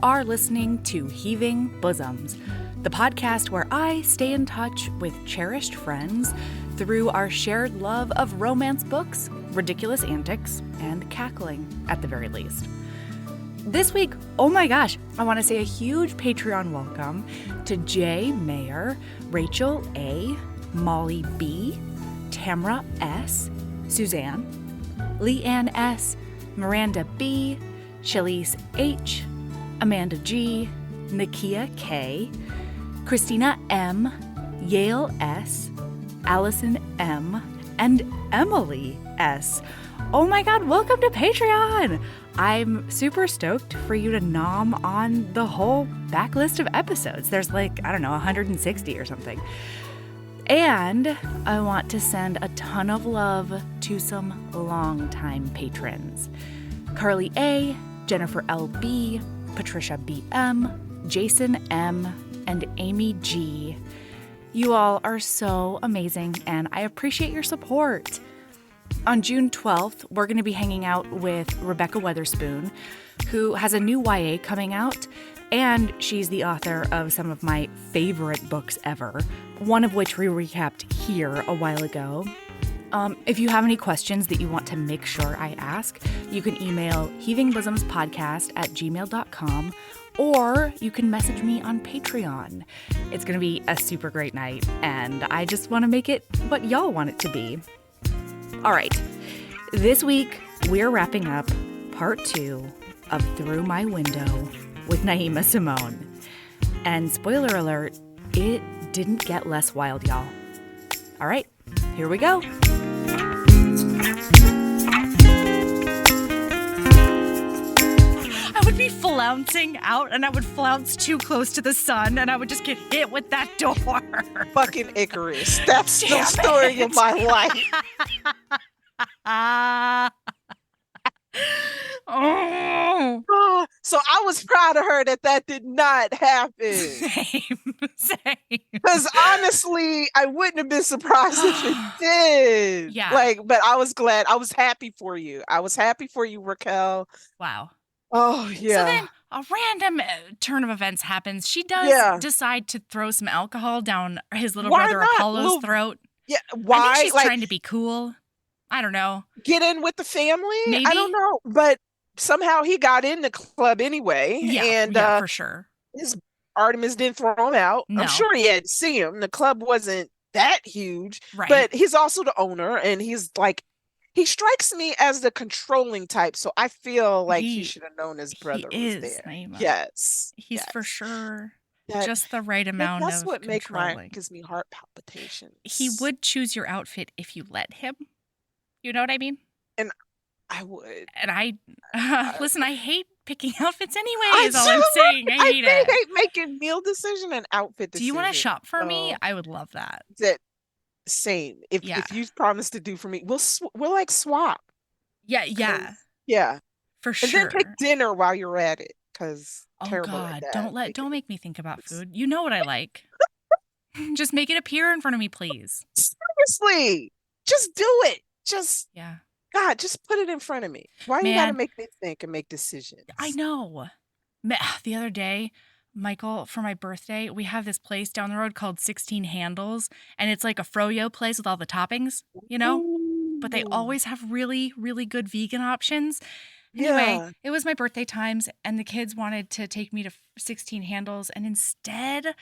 are listening to Heaving Bosoms, the podcast where I stay in touch with cherished friends through our shared love of romance books, ridiculous antics, and cackling at the very least. This week, oh my gosh, I want to say a huge Patreon welcome to Jay Mayer, Rachel A., Molly B., Tamra S., Suzanne, Leanne S., Miranda B., Charlize H., Amanda G., Nakia K., Christina M., Yale S., Allison M., and Emily S. Oh my God, welcome to Patreon! I'm super stoked for you to nom on the whole backlist of episodes. There's 160 or something. And I want to send a ton of love to some longtime patrons. Carly A., Jennifer LB, Patricia BM, Jason M, and Amy G. You all are so amazing, and I appreciate your support. On June 12th, we're going to be hanging out with Rebecca Weatherspoon, who has a new YA coming out, and she's the author of some of my favorite books ever, one of which we recapped here a while ago. If you have any questions that you want to make sure I ask, you can email heavingbosomspodcast@gmail.com, or you can message me on Patreon. It's going to be a super great night, and I just want to make it what y'all want it to be. All right, this week we're wrapping up part 2 of Through My Window with Naima Simone. And spoiler alert, it didn't get less wild, y'all. All right, here we go. I would be flouncing out, and I would flounce too close to the sun, and I would just get hit with that door. Fucking Icarus. That's the story of my life. So I was proud of her that did not happen. Same. Because honestly, I wouldn't have been surprised if it did. Yeah. But I was glad. I was happy for you. Raquel. Wow. Oh, yeah. So then a random turn of events happens. She does decide to throw some alcohol down his little brother Apollo's throat. Yeah, why? I think she's trying to be cool. I don't know. Get in with the family? Maybe. I don't know. But somehow he got in the club anyway. Yeah, for sure. His Artemis didn't throw him out. No. I'm sure he had to see him. The club wasn't that huge. Right. But he's also the owner, and he's he strikes me as the controlling type. So I feel like he should have known his brother was there. Naima. Yes. He's for sure just the right amount of That's what controlling. gives me heart palpitations. He would choose your outfit if you let him. You know what I mean? And I would. And listen, I hate picking outfits anyway, is all I'm saying. I hate it. I hate making meal decision and outfit decision. Do you want to shop for me? I would love that. Same. If you promise to do for me, we'll swap. Yeah. Yeah. For sure. And then pick dinner while you're at it, because God, don't make me think about food. You know what I like. Just make it appear in front of me, please. Seriously, just do it. Just God, just put it in front of me. Why you gotta make me think and make decisions? I know. The other day, Michael, for my birthday, we have this place down the road called 16 Handles, and it's like a froyo place with all the toppings, you know? Ooh. But they always have really, really good vegan options. Anyway, it was my birthday times, and the kids wanted to take me to 16 Handles, and instead,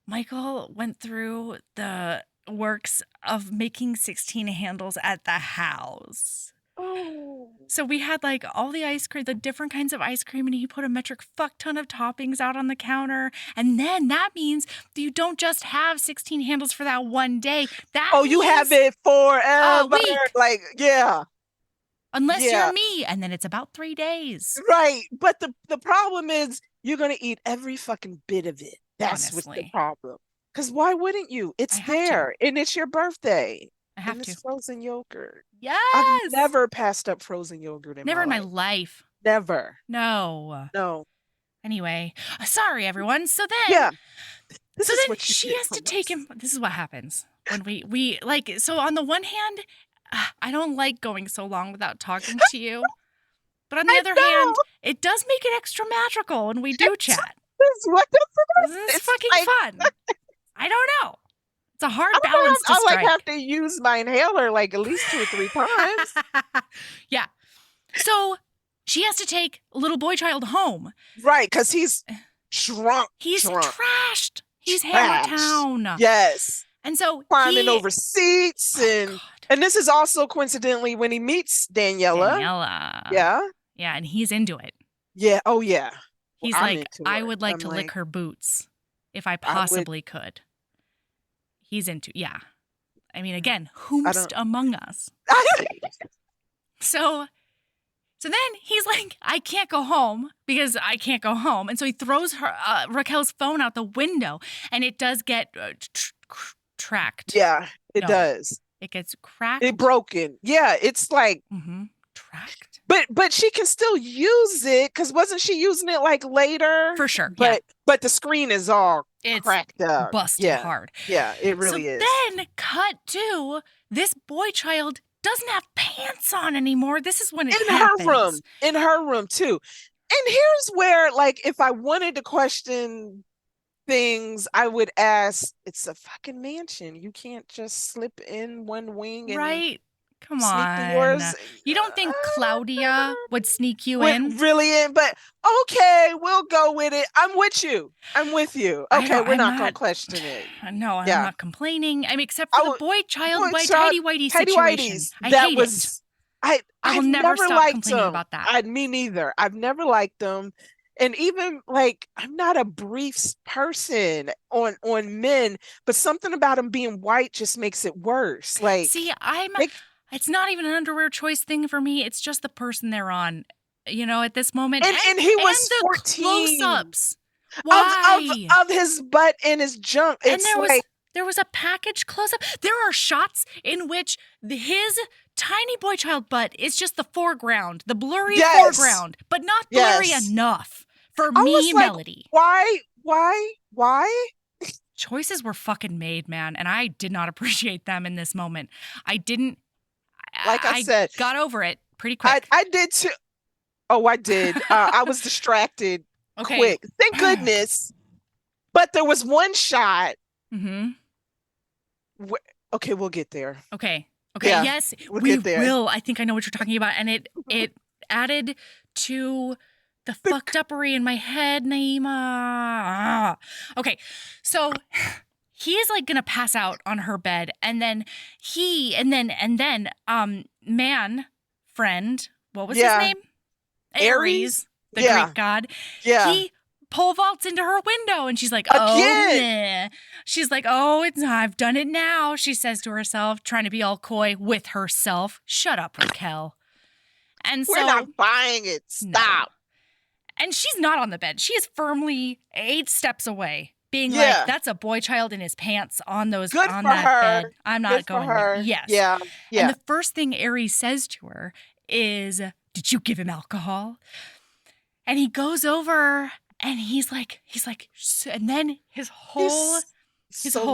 Michael went through the works of making 16 handles at the house. Oh. So we had all the ice cream, the different kinds of ice cream, and he put a metric fuck ton of toppings out on the counter. And then that means that you don't just have 16 handles for that one day. You have it forever. A week. Yeah. Unless you're me, and then it's about 3 days. Right. But the problem is you're going to eat every fucking bit of it. That's what's the problem. Because why wouldn't you? It's there, and it's your birthday. I have to. It's frozen yogurt. Yes. I've never passed up frozen yogurt in my life. Never. No. Anyway, sorry everyone. So then, she has to take him. This is what happens when we So on the one hand, I don't like going so long without talking to you. But on the other hand, it does make it extra magical when we do chat. What This is fucking fun. I don't know. It's a hard balance to strike. I have to use my inhaler like at least 2 or 3 times. Yeah. So she has to take a little boy child home. Right, because he's drunk. He's trashed. He's Hammer Town. Yes. And so climbing over seats and this is also coincidentally when he meets Daniela. Yeah. Yeah, and he's into it. Yeah. Oh yeah. He's like, I would like to lick her boots if I possibly could. He's into, yeah. I mean, again, whomst among us? So then he's like, I can't go home because I can't go home. And so he throws her Raquel's phone out the window and it does get tracked. Yeah, it does. It gets cracked. It broken. Yeah, it's like tracked. But she can still use it because wasn't she using it like later? For sure. But the screen is all cracked up. Busted hard. Yeah, it really is. Then cut to this boy child doesn't have pants on anymore. This is when it happens. In her room too. And here's where, like, if I wanted to question things, I would ask, it's a fucking mansion. You can't just slip in one wing and right. Come on. You don't think Claudia would sneak you in? Really in, but okay, we'll go with it. I'm with you. Okay, we're not going to question it. No, I'm not complaining. I mean, except for the boy child tidy whitey situation. I've never stop liked complaining them. About that. Me neither. I've never liked them. And even like, I'm not a briefs person on men, but something about them being white just makes it worse. Like, see, it's not even an underwear choice thing for me. It's just the person they're on, at this moment. And he was and 14. Close-ups. Why? Of his butt and his junk. There was a package close-up. There are shots in which his tiny boy child butt is just the foreground, the blurry foreground, but not blurry enough for me, Melody. Why? Choices were fucking made, man, and I did not appreciate them in this moment. I didn't. Like I said, got over it pretty quick. I did too. Oh, I did. I was distracted quick. Thank goodness. But there was one shot. Mm-hmm. Okay, we'll get there. Okay. Yeah, yes, we'll we get there. will. I think I know what you're talking about. And it added to the fucked uppery in my head, Naima. Okay, so he is like gonna pass out on her bed, and then man friend, what was his name? Ares, the Greek god. Yeah. He pole vaults into her window, and she's like, "Oh, she's like, oh, I've done it now." She says to herself, trying to be all coy with herself. Shut up, Raquel. And we're not buying it. Stop. No. And she's not on the bed. She is firmly 8 steps away. Being like, that's a boy child in his pants on that bed. I'm not going there. Yes. Yeah. And the first thing Aries says to her is, "Did you give him alcohol?" And he goes over and he's like, and then his whole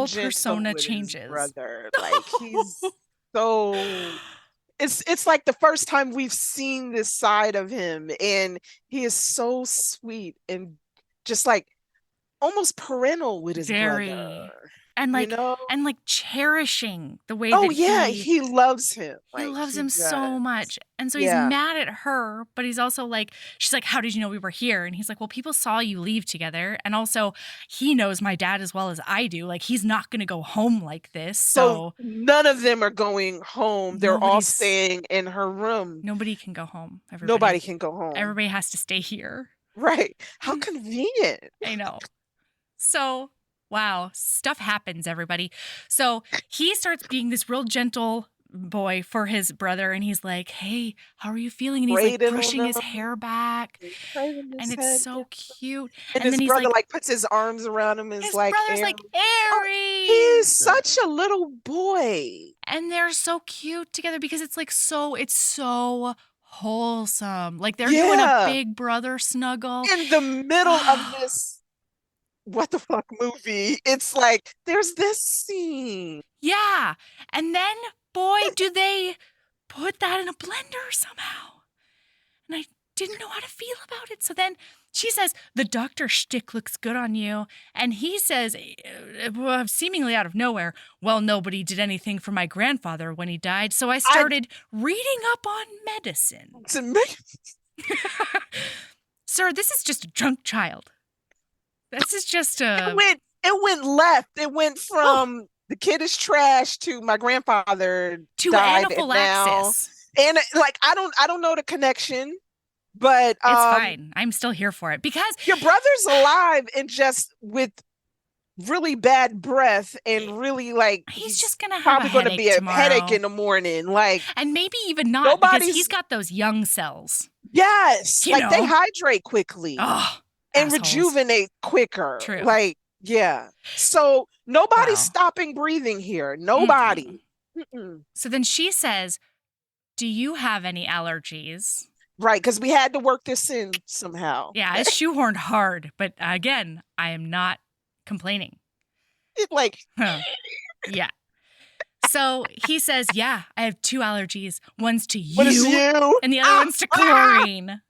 persona changes. Brother, like he's so. It's like the first time we've seen this side of him, and he is so sweet and just like almost parental with his brother. And like cherishing the way that he loves him. He loves him so much. And so he's mad at her, but he's also like, she's like, "How did you know we were here?" And he's like, "Well, people saw you leave together. And also he knows my dad as well as I do. Like, he's not going to go home like this." So none of them are going home. They're all staying in her room. Nobody can go home. Nobody can go home. Everybody has to stay here. Right. How convenient. I know. So wow, stuff happens, everybody. So he starts being this real gentle boy for his brother, and he's like, "Hey, how are you feeling?" And he's like pushing his hair back, and it's so cute. And his brother like puts his arms around him. His brother's like, "Aries." He's such a little boy, and they're so cute together because it's like it's so wholesome. Like they're doing a big brother snuggle in the middle of this. What the fuck movie? It's like there's this scene. Yeah. And then boy, do they put that in a blender somehow. And didn't know how to feel about it. So then she says, the doctor shtick looks good on you. And he says, seemingly out of nowhere, well, nobody did anything for my grandfather when he died. So I started reading up on medicine. It's amazing. Sir, this is just a drunk child. This is just a... It went left. It went from the kid is trash to my grandfather to died anaphylaxis. And like I don't know the connection, but it's fine. I'm still here for it because your brother's alive and just with really bad breath and really like he's just gonna have probably going to be tomorrow. A headache in the morning, like, and maybe even not because he's got those young cells. Yes, like they hydrate quickly and rejuvenate quicker. True. Like, yeah. So nobody's stopping breathing here. Nobody. So then she says, "Do you have any allergies?" Right, because we had to work this in somehow. Yeah, it's shoehorned hard, but again, I am not complaining. Like, yeah. So he says, yeah, I have 2 allergies. One's to you, what is you? And the other one's to chlorine.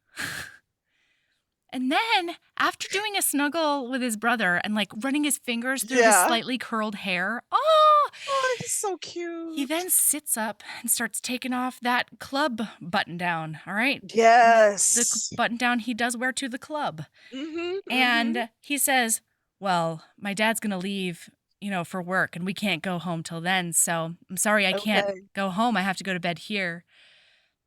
And then after doing a snuggle with his brother and like running his fingers through his slightly curled hair. Oh, he's so cute. He then sits up and starts taking off that club button down. All right. Yes. The button down he does wear to the club. Mm-hmm, and he says, well, my dad's going to leave, for work and we can't go home till then. So I'm sorry, I can't go home. I have to go to bed here.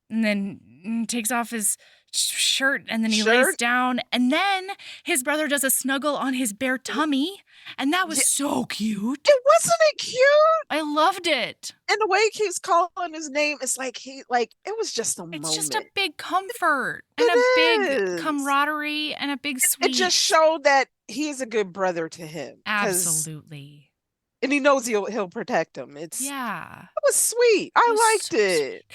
And then takes off his shirt and then he lays down and then his brother does a snuggle on his bare tummy and that was so cute. It wasn't it cute? I loved it. And the way he keeps calling his name, it's like it was just a moment. It's just a big comfort and a big camaraderie and a big sweet. It just showed that he is a good brother to him. Absolutely. And he knows he'll protect him. It was sweet. I liked it.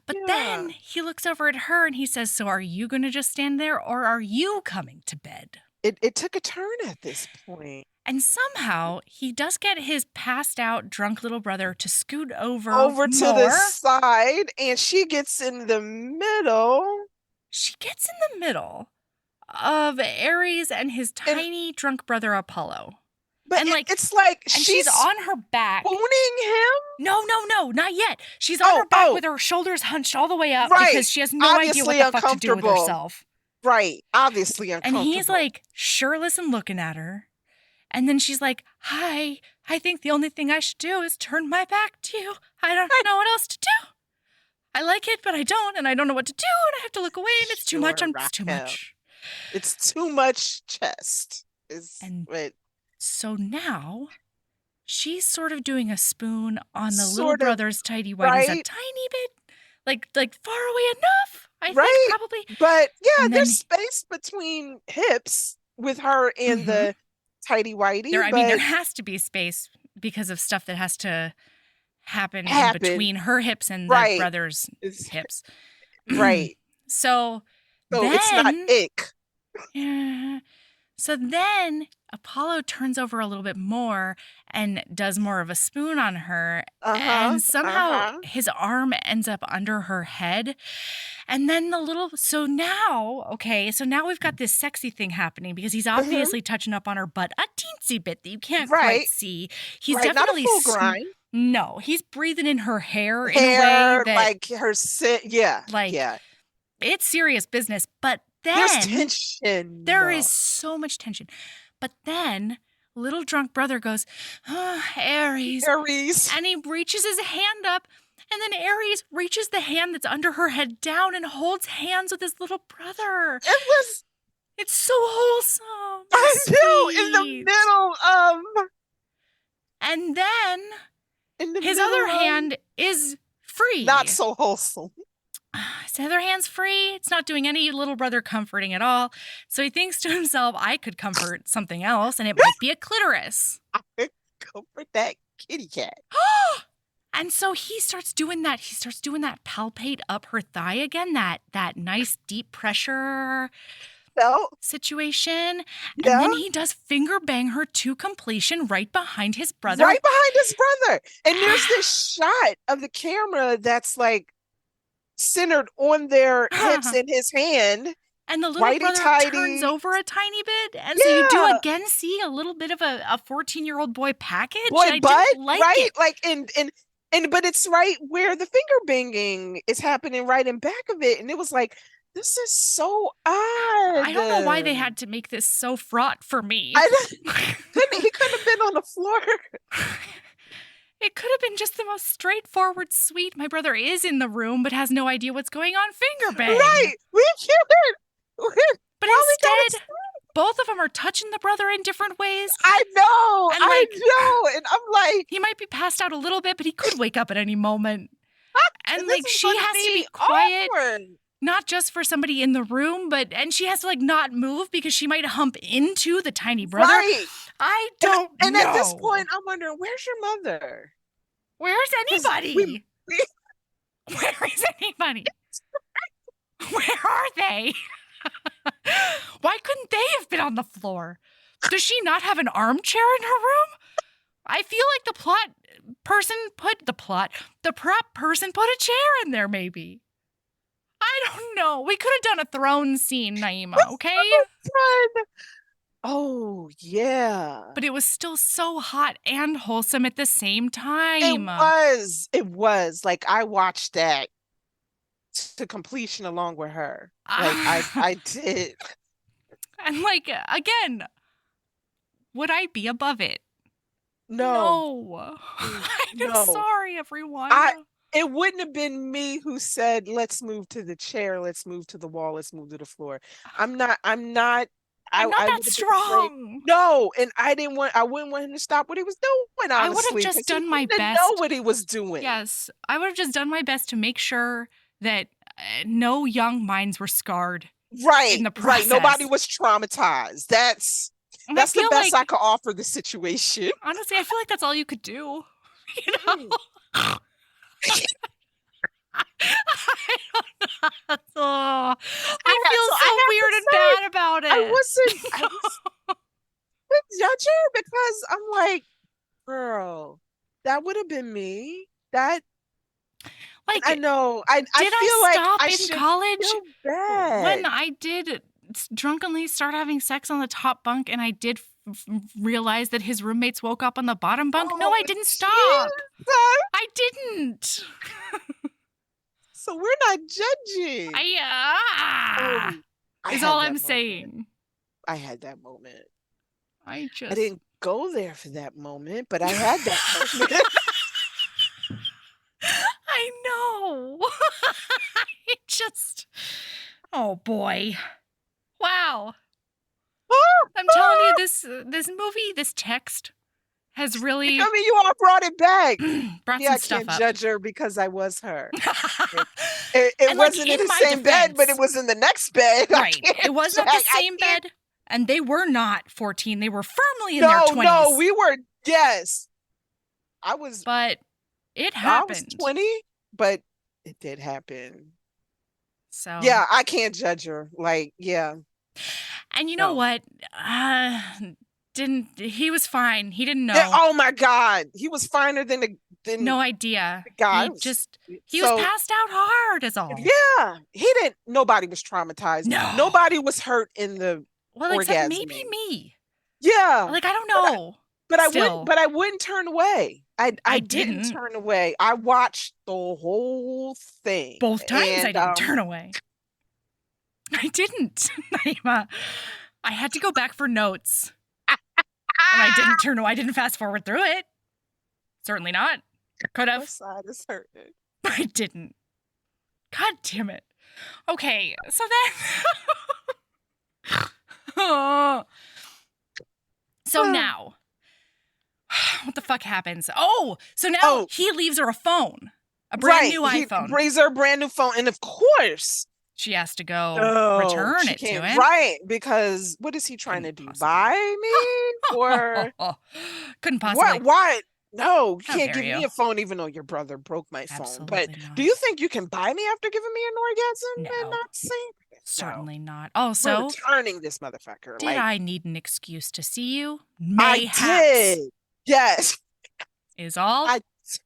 But then he looks over at her and he says, so are you going to just stand there or are you coming to bed? It took a turn at this point. And somehow he does get his passed out drunk little brother to scoot over to the side and she gets in the middle. She gets in the middle of Ares and his tiny drunk brother Apollo. But and it's like she's on her back. Spooning him? No, not yet. She's on her back with her shoulders hunched all the way up because she has no idea what the fuck to do with herself. Right. Obviously uncomfortable. And he's like shirtless and looking at her. And then she's like, hi, I think the only thing I should do is turn my back to you. I don't know what else to do. I like it, but I don't. And I don't know what to do. And I have to look away. And it's too much. It's too much. It's too much chest. So now she's sort of doing a spoon on the little brother's tidy whities a tiny bit, like far away enough, I think, probably. But there's space between hips with her and the tidy whitey. There has to be space because of stuff that has to happen in between her hips and the brother's hips. Right. So then, it's not ick. Yeah. So then Apollo turns over a little bit more and does more of a spoon on her. And somehow his arm ends up under her head. And then so now we've got this sexy thing happening because he's obviously touching up on her butt a teensy bit that you can't quite see. He's definitely not a full grind. No, he's breathing in her hair in a way that like her it's serious business, but then there's tension. There is so much tension. But then little drunk brother goes, Ares. And he reaches his hand up. And then Ares reaches the hand that's under her head down and holds hands with his little brother. It's so wholesome. I know, in the middle of. And then his other hand is free. Not so wholesome. His other hand's free. It's not doing any little brother comforting at all. So he thinks to himself, I could comfort something else, and it might be a clitoris. I could comfort that kitty cat. And so he starts doing that. He starts doing that palpate up her thigh again, that nice deep pressure situation. And then he does finger bang her to completion right behind his brother. And there's this shot of the camera that's like, centered on their hips in his hand. And the little brother turns over a tiny bit. And so you do again see a little bit of a 14-year-old boy package. Boy butt, right? It. Like, but it's right where the finger banging is happening, right in back of it. And it was like, this is so odd. I don't know why they had to make this so fraught for me. He couldn't have been on the floor. It could have been just the most straightforward, sweet, my brother is in the room but has no idea what's going on finger bang. Right. We can't. But instead, both of them are touching the brother in different ways. I know. And I'm like, he might be passed out a little bit, but he could wake up at any moment. And like, she has to be quiet, not just for somebody in the room, and she has to like not move because she might hump into the tiny brother. Right. I don't know. And at this point, I'm wondering, where's your mother? Where's anybody? Where is anybody? Where are they? Why couldn't they have been on the floor? Does she not have an armchair in her room? I feel like the prop person put a chair in there, maybe. I don't know. We could have done a throne scene, Naima, okay? Oh, yeah. But it was still so hot and wholesome at the same time. It was. Like, I watched that to completion along with her. Like, I did. And like, again, would I be above it? No. I'm sorry, everyone. It wouldn't have been me who said, let's move to the chair, let's move to the wall, let's move to the floor. I'm not that strong. No, and I wouldn't want him to stop what he was doing, honestly. I would have just done my best. Know what he was doing. Yes, I would have just done my best to make sure that no young minds were scarred. Right, in the process. Right. Nobody was traumatized. That's the best I could offer the situation. Honestly, I feel like that's all you could do. You know? I feel so weird and bad about it. I wasn't judge her because I'm like, girl, that would have been me. That, like, I know. I feel like I should college feel bad. when I did drunkenly start having sex on the top bunk, and I did realize that his roommates woke up on the bottom bunk. No, I didn't stop. I didn't. So we're not judging. Is all I'm saying. I had that moment. I didn't go there for that moment, but I had that moment. I know. Oh boy. Wow. I'm telling you, this movie, this text has really... I mean, you all brought it back. Brought some stuff up. I can't judge her because I was her. It wasn't in the same bed, but it was in the next bed. Right. It was not the same bed, and they were not 14. They were firmly in their 20s. No, we were, yes. But it happened. I was 20, but it did happen. So... Yeah, I can't judge her. Like, yeah. And you know what? He was fine. He didn't know. Oh my God. He was finer than no idea. The guy. He was passed out hard is all. Yeah. Nobody was traumatized. No. Nobody was hurt in the orgasm. Maybe me. Yeah. Like, I don't know. But I wouldn't turn away. I didn't turn away. I watched the whole thing. Both times I didn't turn away. I didn't, Naima. I had to go back for notes. And I didn't turn away. I didn't fast forward through it. Certainly not. Could have. My side is hurting. I didn't. God damn it. Okay, so then... So now... What the fuck happens? Oh, so now he leaves her a phone. A brand new iPhone. He brings her a brand new phone. And of course... She has to go return it to him. Right, because what is he trying to do? Buy me? Or couldn't possibly. Why? No, you can't give me a phone even though your brother broke my phone. But do you think you can buy me after giving me an orgasm and not saying? Certainly not. Also, we're returning this motherfucker. Did I need an excuse to see you? Mayhaps. I did. Yes. Is all.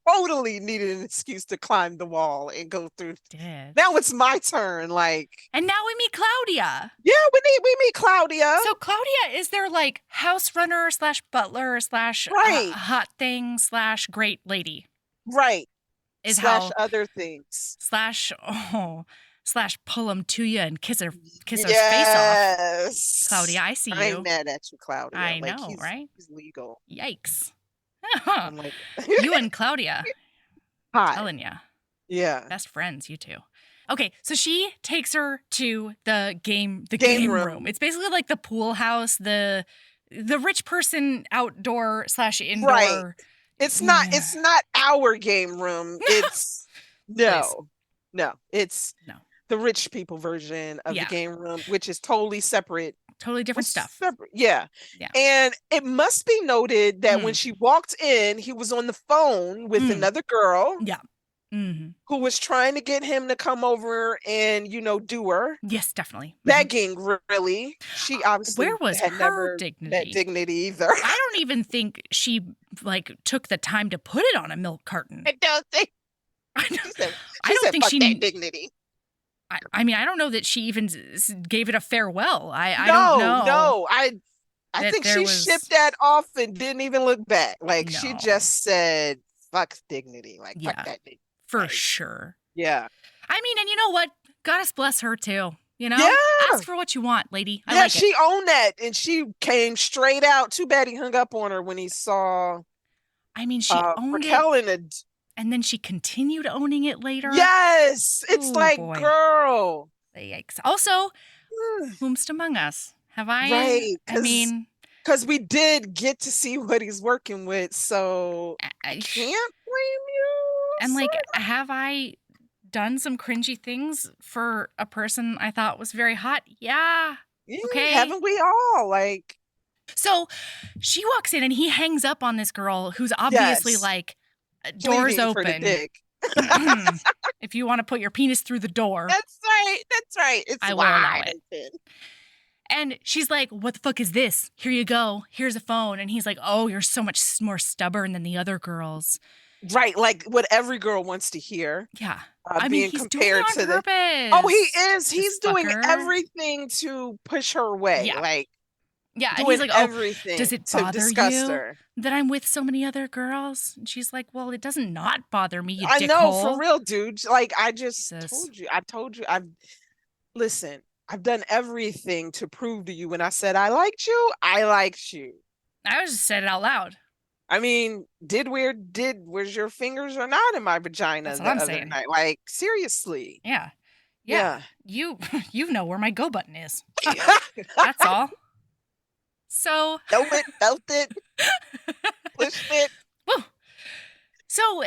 totally needed an excuse to climb the wall and go through. Did. Now it's my turn. Like, and now we meet Claudia. Yeah, we meet Claudia. So Claudia is their like house runner / butler / Right. hot thing / great lady. Right. Is / how other things. / pull him to you and kiss her face off. Yes. Claudia, I see you. I ain't mad at you, Claudia. I Like, know, right? He's legal. Yikes. I'm like, You and Claudia. Hi. Telling ya. Yeah. Best friends, you two. Okay, so she takes her to the game room. It's basically like the pool house, the rich person outdoor / indoor. Right. It's not our game room. It's it's the rich people version of the game room, which is totally separate. Totally different stuff. Separate. Yeah. And it must be noted that when she walked in, he was on the phone with another girl. Yeah. Who was trying to get him to come over and, do her. Yes, definitely. Begging, really. She obviously Where was had her never dignity? that dignity either. I don't even think she took the time to put it on a milk carton. I don't think. I She don't said, think fuck she that dignity. I mean, I don't know that she even gave it a farewell. I don't know. No, I think she shipped that off and didn't even look back. Like, she just said, fuck dignity. Like, fuck that dignity. For sure. Yeah. I mean, and you know what? Goddess bless her too. Yeah. Ask for what you want, lady. She owned that, and she came straight out. Too bad he hung up on her when he saw. I mean, she owned Raquel it, and then she continued owning it later. Yes, it's girl. Yikes. Also, whomst among us? Have I? Right. I mean, because we did get to see what he's working with, so I can't blame you. And have I done some cringy things for a person I thought was very hot? Yeah. Okay. Haven't we all? So she walks in and he hangs up on this girl who's obviously doors pleading open. For the dick. If you want to put your penis through the door. That's right. I will allow it. And she's like, what the fuck is this? Here you go. Here's a phone. And he's like, oh, you're so much more stubborn than the other girls. Right, like what every girl wants to hear. Yeah. I mean, he's compared doing it on purpose. Oh, he is. He's doing everything to push her away. Yeah. And he's like, oh, everything does it bother you her that I'm with so many other girls? And she's like, well, it doesn't not bother me, you I dickhole. know, for real, dude. I just told you. Listen, I've done everything to prove to you when I said I liked you. I liked you. I just said it out loud. I mean, was your fingers or not in my vagina That's what I'm saying. night? Like, seriously. Yeah. You know where my go button is. That's all. So felt it, pushed it. Woo. So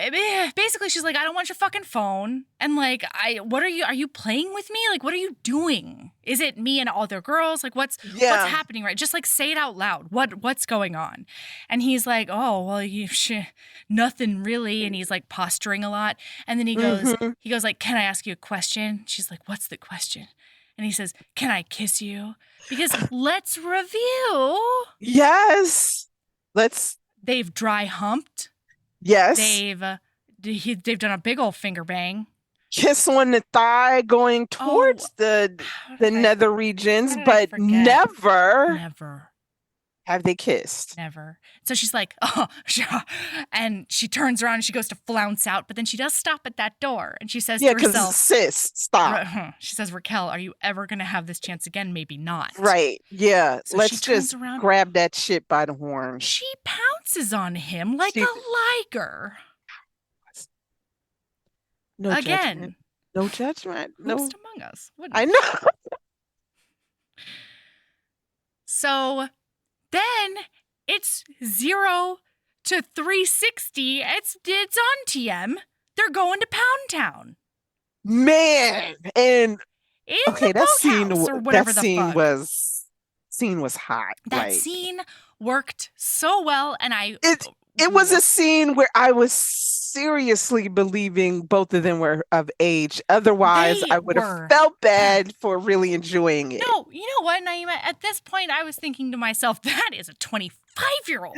basically she's like, I don't want your fucking phone. And are you playing with me? Like, what are you doing? Is it me and other girls? Like, what's happening, right? Just say it out loud. What's going on? And he's like, oh, well, nothing really. And he's posturing a lot. And then he goes, can I ask you a question? She's like, what's the question? And he says, can I kiss you? Because let's review. Yes. They've dry humped. Yes. They've done a big old finger bang. Kiss on the thigh going towards the nether regions, but never have they kissed. Never. So she's like, oh, and she turns around and she goes to flounce out, but then she does stop at that door and she says to herself, sis, stop. She says, Raquel, are you ever going to have this chance again? Maybe not. Right. Yeah. So let's just grab that shit by the horn. She pounces on him like a liger. No again. Judgment. No judgment. Most among us. I know. So then it's 0 to 360. It's on TM. They're going to Pound Town. Man, and that scene was hot. That scene worked so well, and it was a scene where I was seriously believing both of them were of age. Otherwise, I would have felt bad for really enjoying it. No, you know what, Naima? At this point, I was thinking to myself, that is a 25-year-old,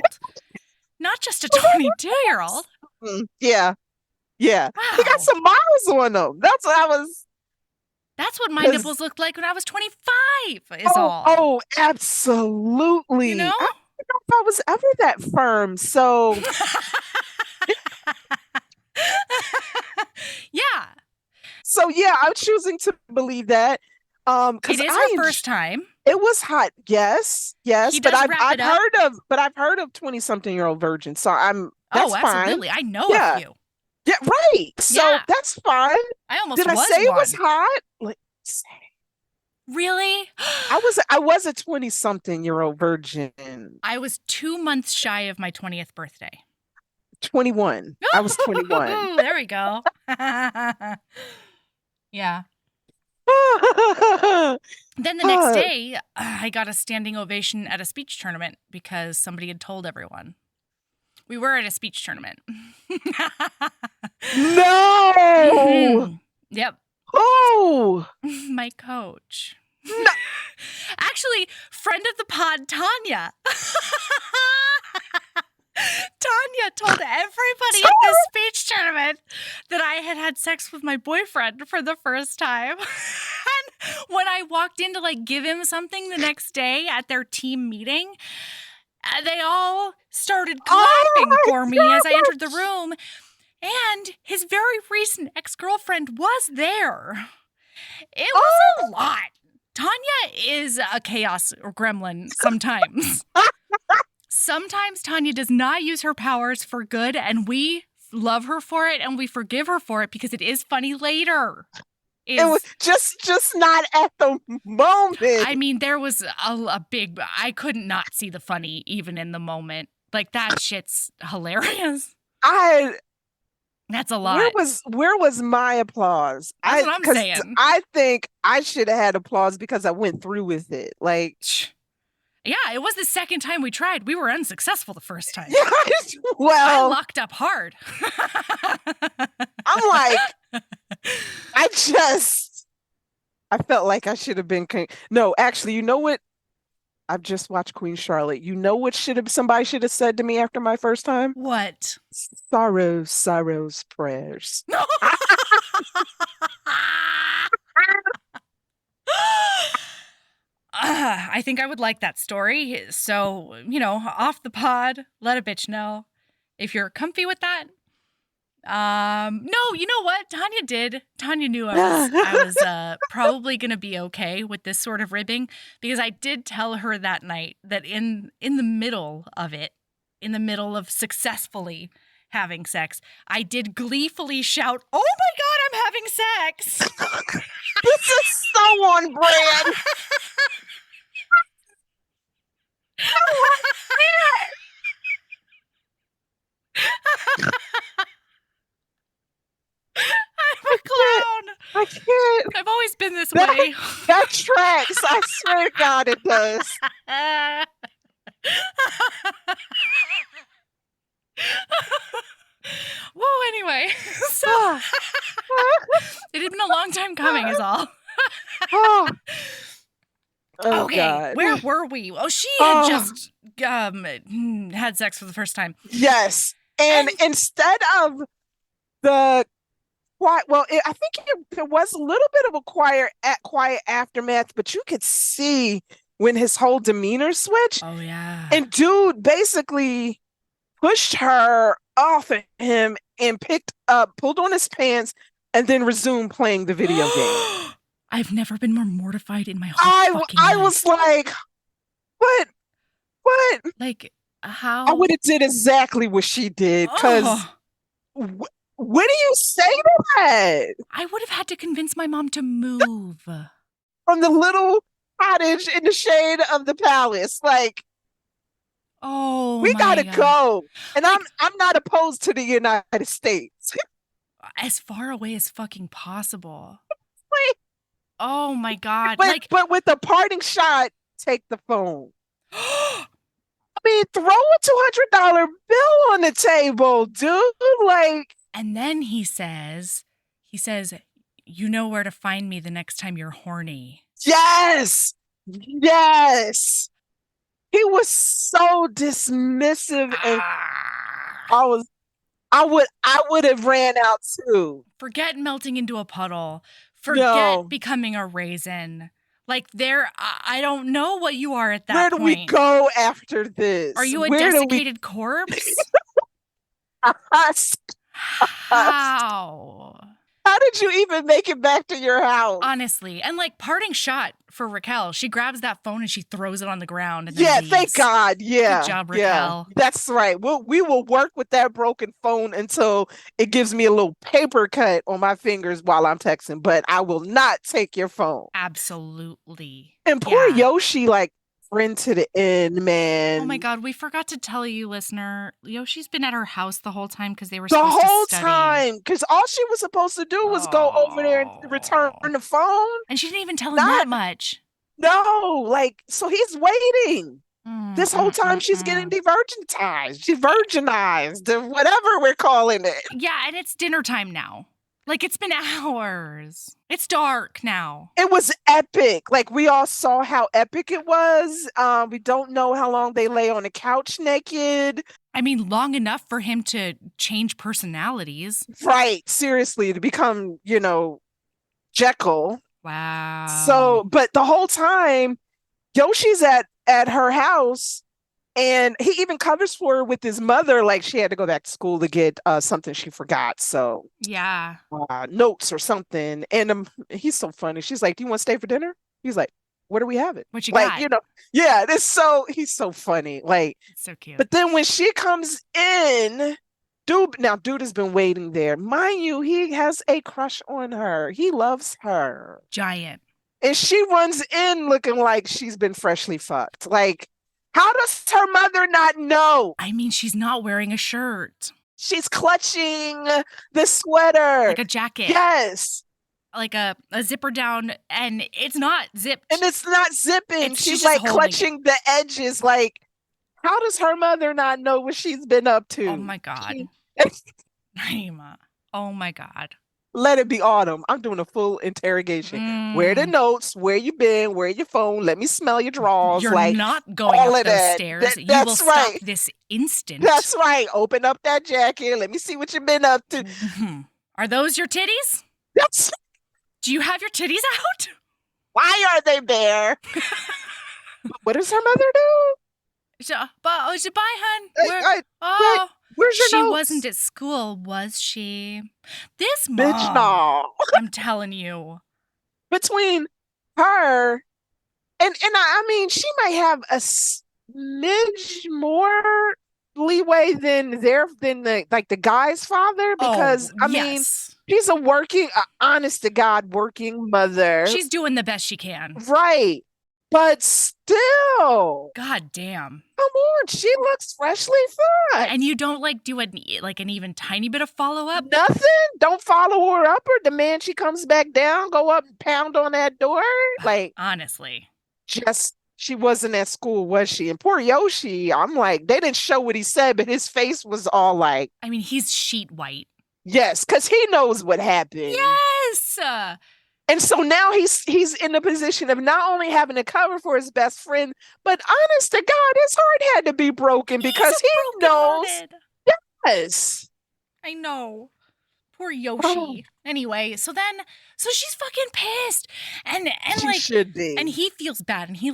not just a 22-year-old. Yeah. Yeah. He got Wow. some miles on them. That's what I was. That's what my 'Cause nipples looked like when I was 25, is oh, all. oh, You know? absolutely. I don't know if I was ever that firm. So, Yeah. yeah, I'm choosing to believe that. It Because is her first time. it was hot. Yes, yes, He but does wrap it up. I've heard of 20-something-year-old virgins. So Oh, that's fine. absolutely. I know a Yeah. few. Yeah, right. So Yeah. that's fine. I almost Did I was say it was one. hot? Like, Really? I was a 20-something-year-old virgin. I was 2 months shy of my 20th birthday. 21. I was 21. There we go. Yeah. Then the next day, I got a standing ovation at a speech tournament because somebody had told everyone. We were at a speech tournament. No. Mhm. Yep. Oh. My coach. No. Actually, friend of the pod, Tanya. Tanya told everybody at this speech tournament that I had had sex with my boyfriend for the first time. And when I walked in to like give him something the next day at their team meeting, they all started clapping for me as I entered the room. And his very recent ex-girlfriend was there. It was a lot. Tanya is a chaos or gremlin sometimes. Sometimes Tanya does not use her powers for good, and we love her for it, and we forgive her for it because it is funny later. It was just not at the moment. I mean, there was a big. I couldn't not see the funny even in the moment. Like that shit's hilarious. That's a lot. Where was my applause? That's what I'm saying. I think I should have had applause because I went through with it. Like, yeah, it was the second time we tried. We were unsuccessful the first time. Well, I locked up hard. I'm like, I felt like I should have been. No, actually, you know what? I've just watched Queen Charlotte. You know what somebody should have said to me after my first time? What? Sorrows, sorrows, prayers. I think I would like that story. So, off the pod, let a bitch know if you're comfy with that. No, you know what? Tanya did. Tanya knew I was probably going to be okay with this sort of ribbing because I did tell her that night that in the middle of it, in the middle of successfully having sex, I did gleefully shout, "Oh my God, I'm having sex." This is so on brand. I'm a clown. I can't. I've always been this way. That tracks. I swear to God, it does. Whoa, anyway. So it had been a long time coming is all. Oh, okay, God. Where were we? Oh, she had just had sex for the first time. Yes. And instead of the quiet, well, I think there was a little bit of a quiet aftermath, but you could see when his whole demeanor switched. Oh, yeah. And dude basically pushed her off of him and pulled on his pants, and then resumed playing the video game. I've never been more mortified in my whole fucking life. I was like, what? Like, how? I would have did exactly what she did, because what do you say to that? I would have had to convince my mom to move. From the little cottage in the shade of the palace. Like, we gotta go. And like, I'm not opposed to the United States. As far away as fucking possible. Oh my God. But with the parting shot, take the phone. I mean, throw a $200 bill on the table, dude. Like, and then he says, you know where to find me the next time you're horny. Yes. Yes. He was so dismissive, and I I would have ran out too. Forget melting into a puddle. Forget No. becoming a raisin. Like I don't know what you are at that Where do point. we go after this? Are you a Where desiccated corpse? How? How did you even make it back to your house? Honestly. And like parting shot for Raquel. She grabs that phone and she throws it on the ground. And Yeah, leaves. thank God. Yeah. Good job, Raquel. Yeah, that's right. We will work with that broken phone until it gives me a little paper cut on my fingers while I'm texting, but I will not take your phone. Absolutely. And poor Yoshi, like, friend to the end, man. Oh my God, we forgot to tell you, listener. Yoshi's been at her house the whole time because they were supposed to study. The whole time, because all she was supposed to do was go over there and return the phone. And she didn't even tell him that much. No, like, so he's waiting. This whole time she's getting de-virginized. She's virginized, whatever we're calling it. Yeah, and it's dinner time now. Like, it's been hours. It's dark now. It was epic. Like, we all saw how epic it was. We don't know how long they lay on the couch naked. I mean, long enough for him to change personalities. Right. Seriously, to become, Jekyll. Wow. So, but the whole time, Yoshi's at her house, and he even covers for her with his mother, like she had to go back to school to get something she forgot. So yeah, notes or something. And he's so funny. She's like, "Do you want to stay for dinner?" He's like, "What are we having?" What you got? Yeah. He's so funny. Like, it's so cute. But then when she comes in, dude has been waiting there. Mind you, he has a crush on her. He loves her. Giant. And she runs in looking like she's been freshly fucked. Like, how does her mother not know? I mean, she's not wearing a shirt. She's clutching the sweater. Like a jacket. Yes. Like a zipper down, and it's not zipped. And it's not zipping. She's like clutching the edges. Like, how does her mother not know what she's been up to? Oh my God. Naima. Oh my God. Let it be autumn. I'm doing a full interrogation. Where are the notes? Where you been? Where your phone? Let me smell your drawers. You're not going up those stairs. You will stop this instant. That's right. Open up that jacket. Let me see what you've been up to. Are those your titties? Yes. Do you have your titties out? Why are they bare? What does her mother do? Bye, hun. Where's your She notes? wasn't at school, was she? This mom. Bitch, no. I'm telling you. Between her and I mean, she might have a smidge more leeway than the guy's father, because I mean, she's a working, honest to God, working mother. She's doing the best she can. Right. But still. God damn. Come on, she looks freshly fucked. And you don't do an even tiny bit of follow-up? Nothing? Don't follow her up or demand she comes back down, go up and pound on that door? Like, honestly. She wasn't at school, was she? And poor Yoshi, I'm like, they didn't show what he said, but his face was all like. I mean, he's sheet white. Yes, because he knows what happened. Yes! And so now he's in the position of not only having to cover for his best friend, but honest to God, his heart had to be broken because he knows. Yes. I know. Poor Yoshi. Oh. Anyway, so she's fucking pissed. And she should be. And he feels bad. And he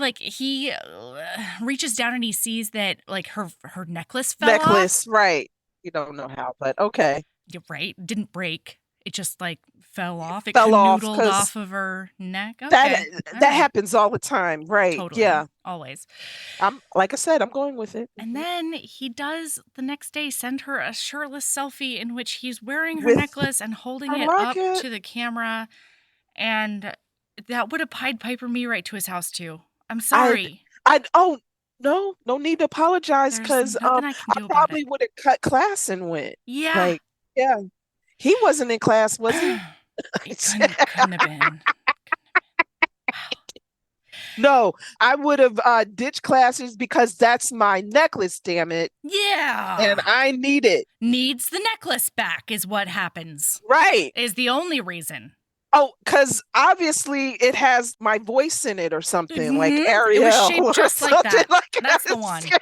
reaches down and he sees that her necklace fell off. Right. You don't know how, but okay. You're right. Didn't break. It just fell off. It canoodled off of her neck. Okay. That happens all the time, right? Totally. Yeah, always. Like I said, I'm going with it. And then he does the next day send her a shirtless selfie in which he's wearing her necklace and holding it up to the camera, and that would have Pied Piper me right to his house too. I'm sorry. No need to apologize, because I probably would have cut class and went. Yeah. Yeah. He wasn't in class, was he? Couldn't have been. No, I would have ditched classes because that's my necklace, damn it. Yeah. And I need it. Needs the necklace back is what happens. Right. Is the only reason. Oh, because obviously it has my voice in it or something, like Ariel. It was shaped just like that. Like that's the one. So,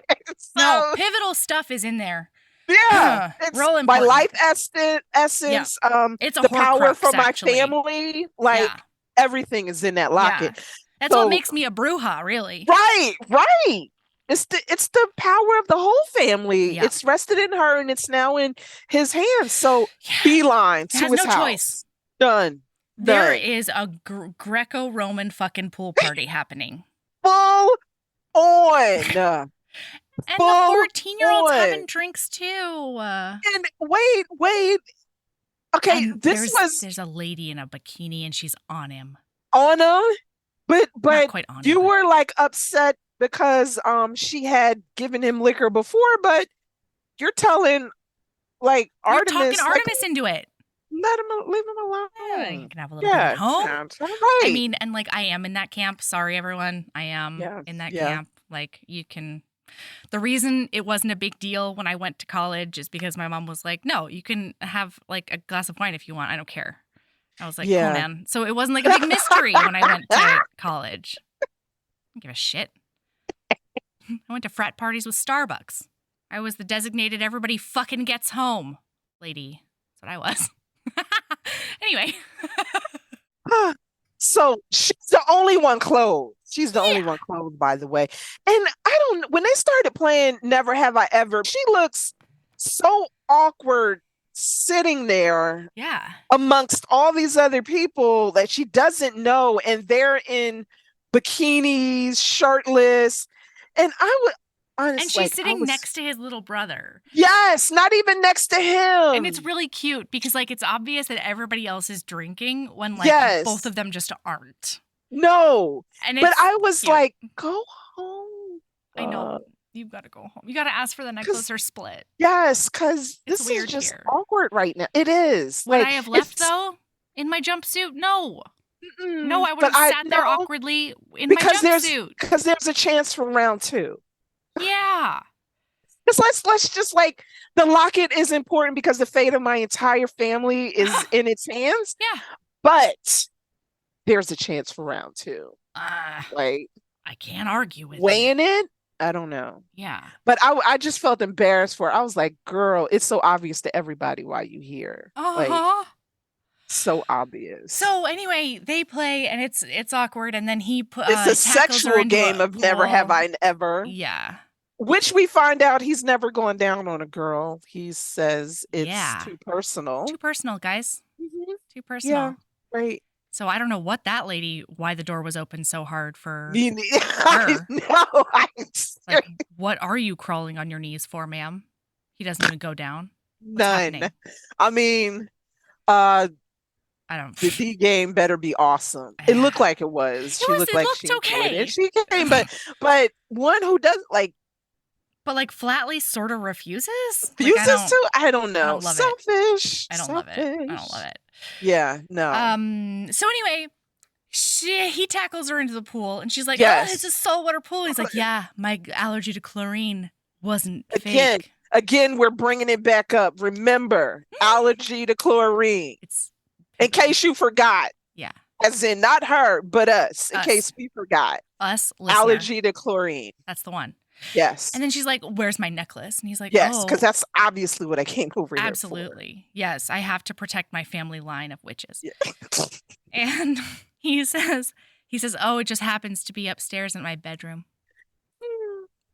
no, pivotal stuff is in there. Yeah, it's Real my important. life Yeah. essence. It's a The power Horcrux, for my actually. family. Like Yeah. everything is in that locket. That's what makes me a bruja, really. Right. It's the power of the whole family. Yeah. It's rested in her, and it's now in his hands. So beeline to has his no house. Choice. Done. There is a Greco-Roman fucking pool party happening. Full on. And the 14-year-old's having drinks too. And wait. Okay, and there's a lady in a bikini and she's on him. On him? But not quite on you him, were like upset because she had given him liquor before, but you're telling like Artemis, you're talking Artemis into it. Leave him alone. Yeah, you can have a little bit at home. Right. I mean, and like I am in that camp. Sorry, everyone. I am in that camp. Like you can. The reason it wasn't a big deal when I went to college is because my mom was like, "No, you can have like a glass of wine if you want. I don't care." I was like, "Cool, man." So it wasn't like a big mystery when I went to college. I don't give a shit. I went to frat parties with Starbucks. I was the designated everybody fucking gets home lady. That's what I was. Anyway. So she's the only one clothed. She's the only one clothed, by the way. And when they started playing Never Have I Ever, she looks so awkward sitting there amongst all these other people that she doesn't know, and they're in bikinis, shirtless. And I would honestly, and she's sitting next to his little brother. Yes, not even next to him. And it's really cute because like it's obvious that everybody else is drinking when like both of them just aren't. No. But I was cute. like, go home. I know. You've got to go home. You got to ask for the necklace or split. Yes, because this is just awkward right now. It is. Would I have left though in my jumpsuit? No. No, I would have sat there awkwardly in my jumpsuit. Because there's a chance for round 2. Yeah. Because let's just like the locket is important because the fate of my entire family is in its hands. Yeah. But there's a chance for round 2. Like I can't argue with weighing it. I don't know. Yeah. But I just felt embarrassed for her. I was like, girl, it's so obvious to everybody why you here. Like, so obvious. So anyway, they play and it's awkward, and then he it's a sexual game of Never Have I Ever. Yeah. Which we find out he's never going down on a girl. He says it's too personal. Too personal, guys. Mm-hmm. Too personal. Yeah, right. So I don't know why the door was open so hard for her. I know. Like, what are you crawling on your knees for, ma'am? He doesn't even go down. What's None. happening? I mean, I don't. The D game better be awesome. It looked like it was. She looked like she okay. And she came, but one who does like. But like flatly sort of refuses? Refuses to? I don't know. Selfish. I don't love it. Yeah, no. So anyway, he tackles her into the pool and she's like, oh, it's a saltwater pool. He's like, yeah, my allergy to chlorine wasn't fake. Again, we're bringing it back up. Remember, allergy to chlorine. In case you forgot. Yeah. As in not her, but us. In case we forgot. Us, listener. Allergy to chlorine. That's the one. Yes. And then she's like, where's my necklace? And he's like, yes, because that's obviously what I came over here for. Absolutely. Yes, I have to protect my family line of witches. Yeah. And he says, oh, it just happens to be upstairs in my bedroom.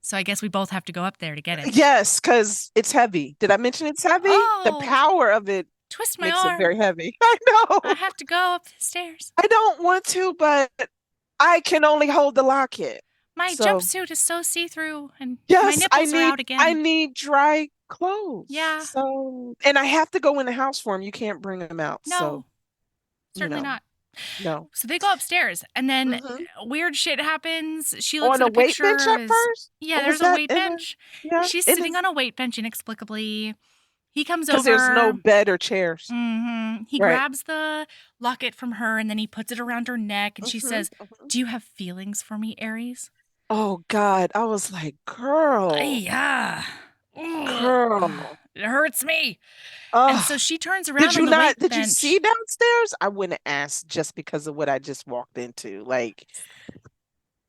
So I guess we both have to go up there to get it. Yes, because it's heavy. Did I mention it's heavy? The power of it twist my makes arm. it very heavy. I know. I have to go up the stairs. I don't want to, but I can only hold the locket. My jumpsuit is so see-through, and my nipples are out again. I need dry clothes. Yeah. So, and I have to go in the house for them. You can't bring them out. No, certainly not. No. So they go upstairs, and then weird shit happens. She looks at a picture. On a weight bench at first? Yeah, there's a weight bench. Yeah, she's sitting on a weight bench inexplicably. He comes over. Because there's no bed or chairs. Mm-hmm. He grabs the locket from her, and then he puts it around her neck, and she says, do you have feelings for me, Aries? Oh, God. I was like, girl. Yeah. Girl. It hurts me. And so she turns around on the weight bench. Did you see downstairs? I wouldn't ask just because of what I just walked into. Like,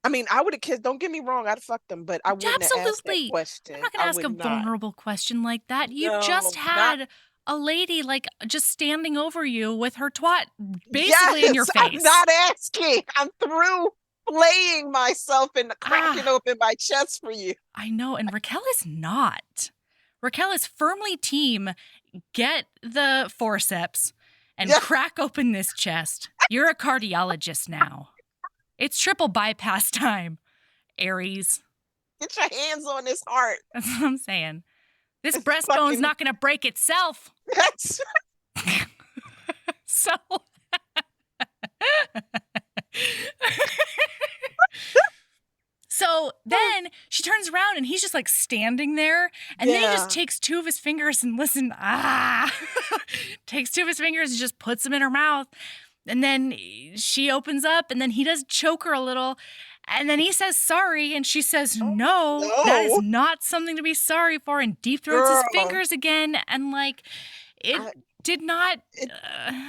I mean, I would have kissed. Don't get me wrong, I'd fuck them, but I wouldn't have asked that Absolutely. I'm question. not going to I ask would a not. vulnerable question like that. You just No, not. had a lady like just standing over you with her twat basically in your Yes, I'm face. not asking. I'm through playing myself and cracking Ah, open my chest for you. I know. And Raquel is not. Raquel is firmly team get the forceps and Yeah, crack open this chest. You're a cardiologist now. It's triple bypass time, Aries. get your hands on this heart. That's what I'm saying. This It's breastbone's fucking. not going to break itself. That's So. So then she turns around and he's just like standing there. And then he just takes two of his fingers and takes two of his fingers and just puts them in her mouth. And then she opens up and then he does choke her a little. And then he says sorry. And she says, no, that is not something to be sorry for. And deep throats his fingers again. And like, it did not. It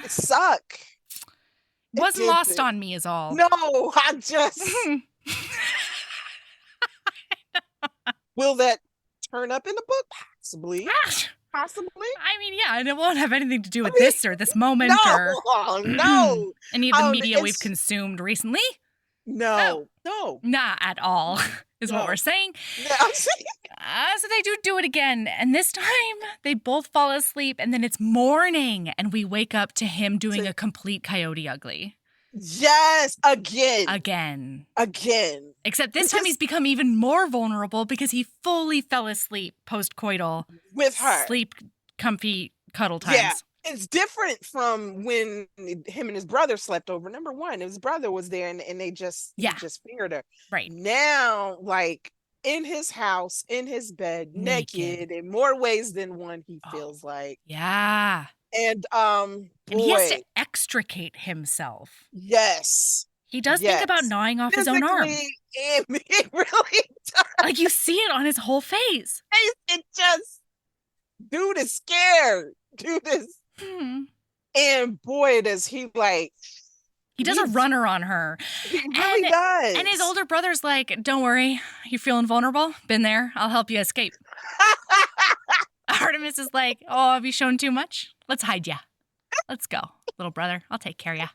suck. Wasn't lost on me is all. No, I just. Will that turn up in the book? Possibly. Possibly. I mean, yeah, and it won't have anything to do with this or this moment no. Any of the media we've consumed recently. No. Not at all, is what we're saying. So they do it again. And this time they both fall asleep and then it's morning and we wake up to him doing a complete Coyote Ugly. Yes, again. Except this time he's become even more vulnerable because he fully fell asleep post-coital. With her. Sleep, comfy, cuddle times. Yeah, it's different from when him and his brother slept over. Number one, his brother was there and they just fingered her. Right. Now, like, in his house, in his bed, naked in more ways than one, he feels like. Yeah. And and he has to extricate himself. Yes. He does think about gnawing off his own arm. It really does. Like you see it on his whole face. It just, dude is scared. Dude is. And boy, does he like. He does a runner on her. He really does. And his older brother's like, don't worry, you're feeling vulnerable? Been there. I'll help you escape. Artemis is like, oh, have you shown too much? Let's hide ya. Let's go, little brother. I'll take care of ya.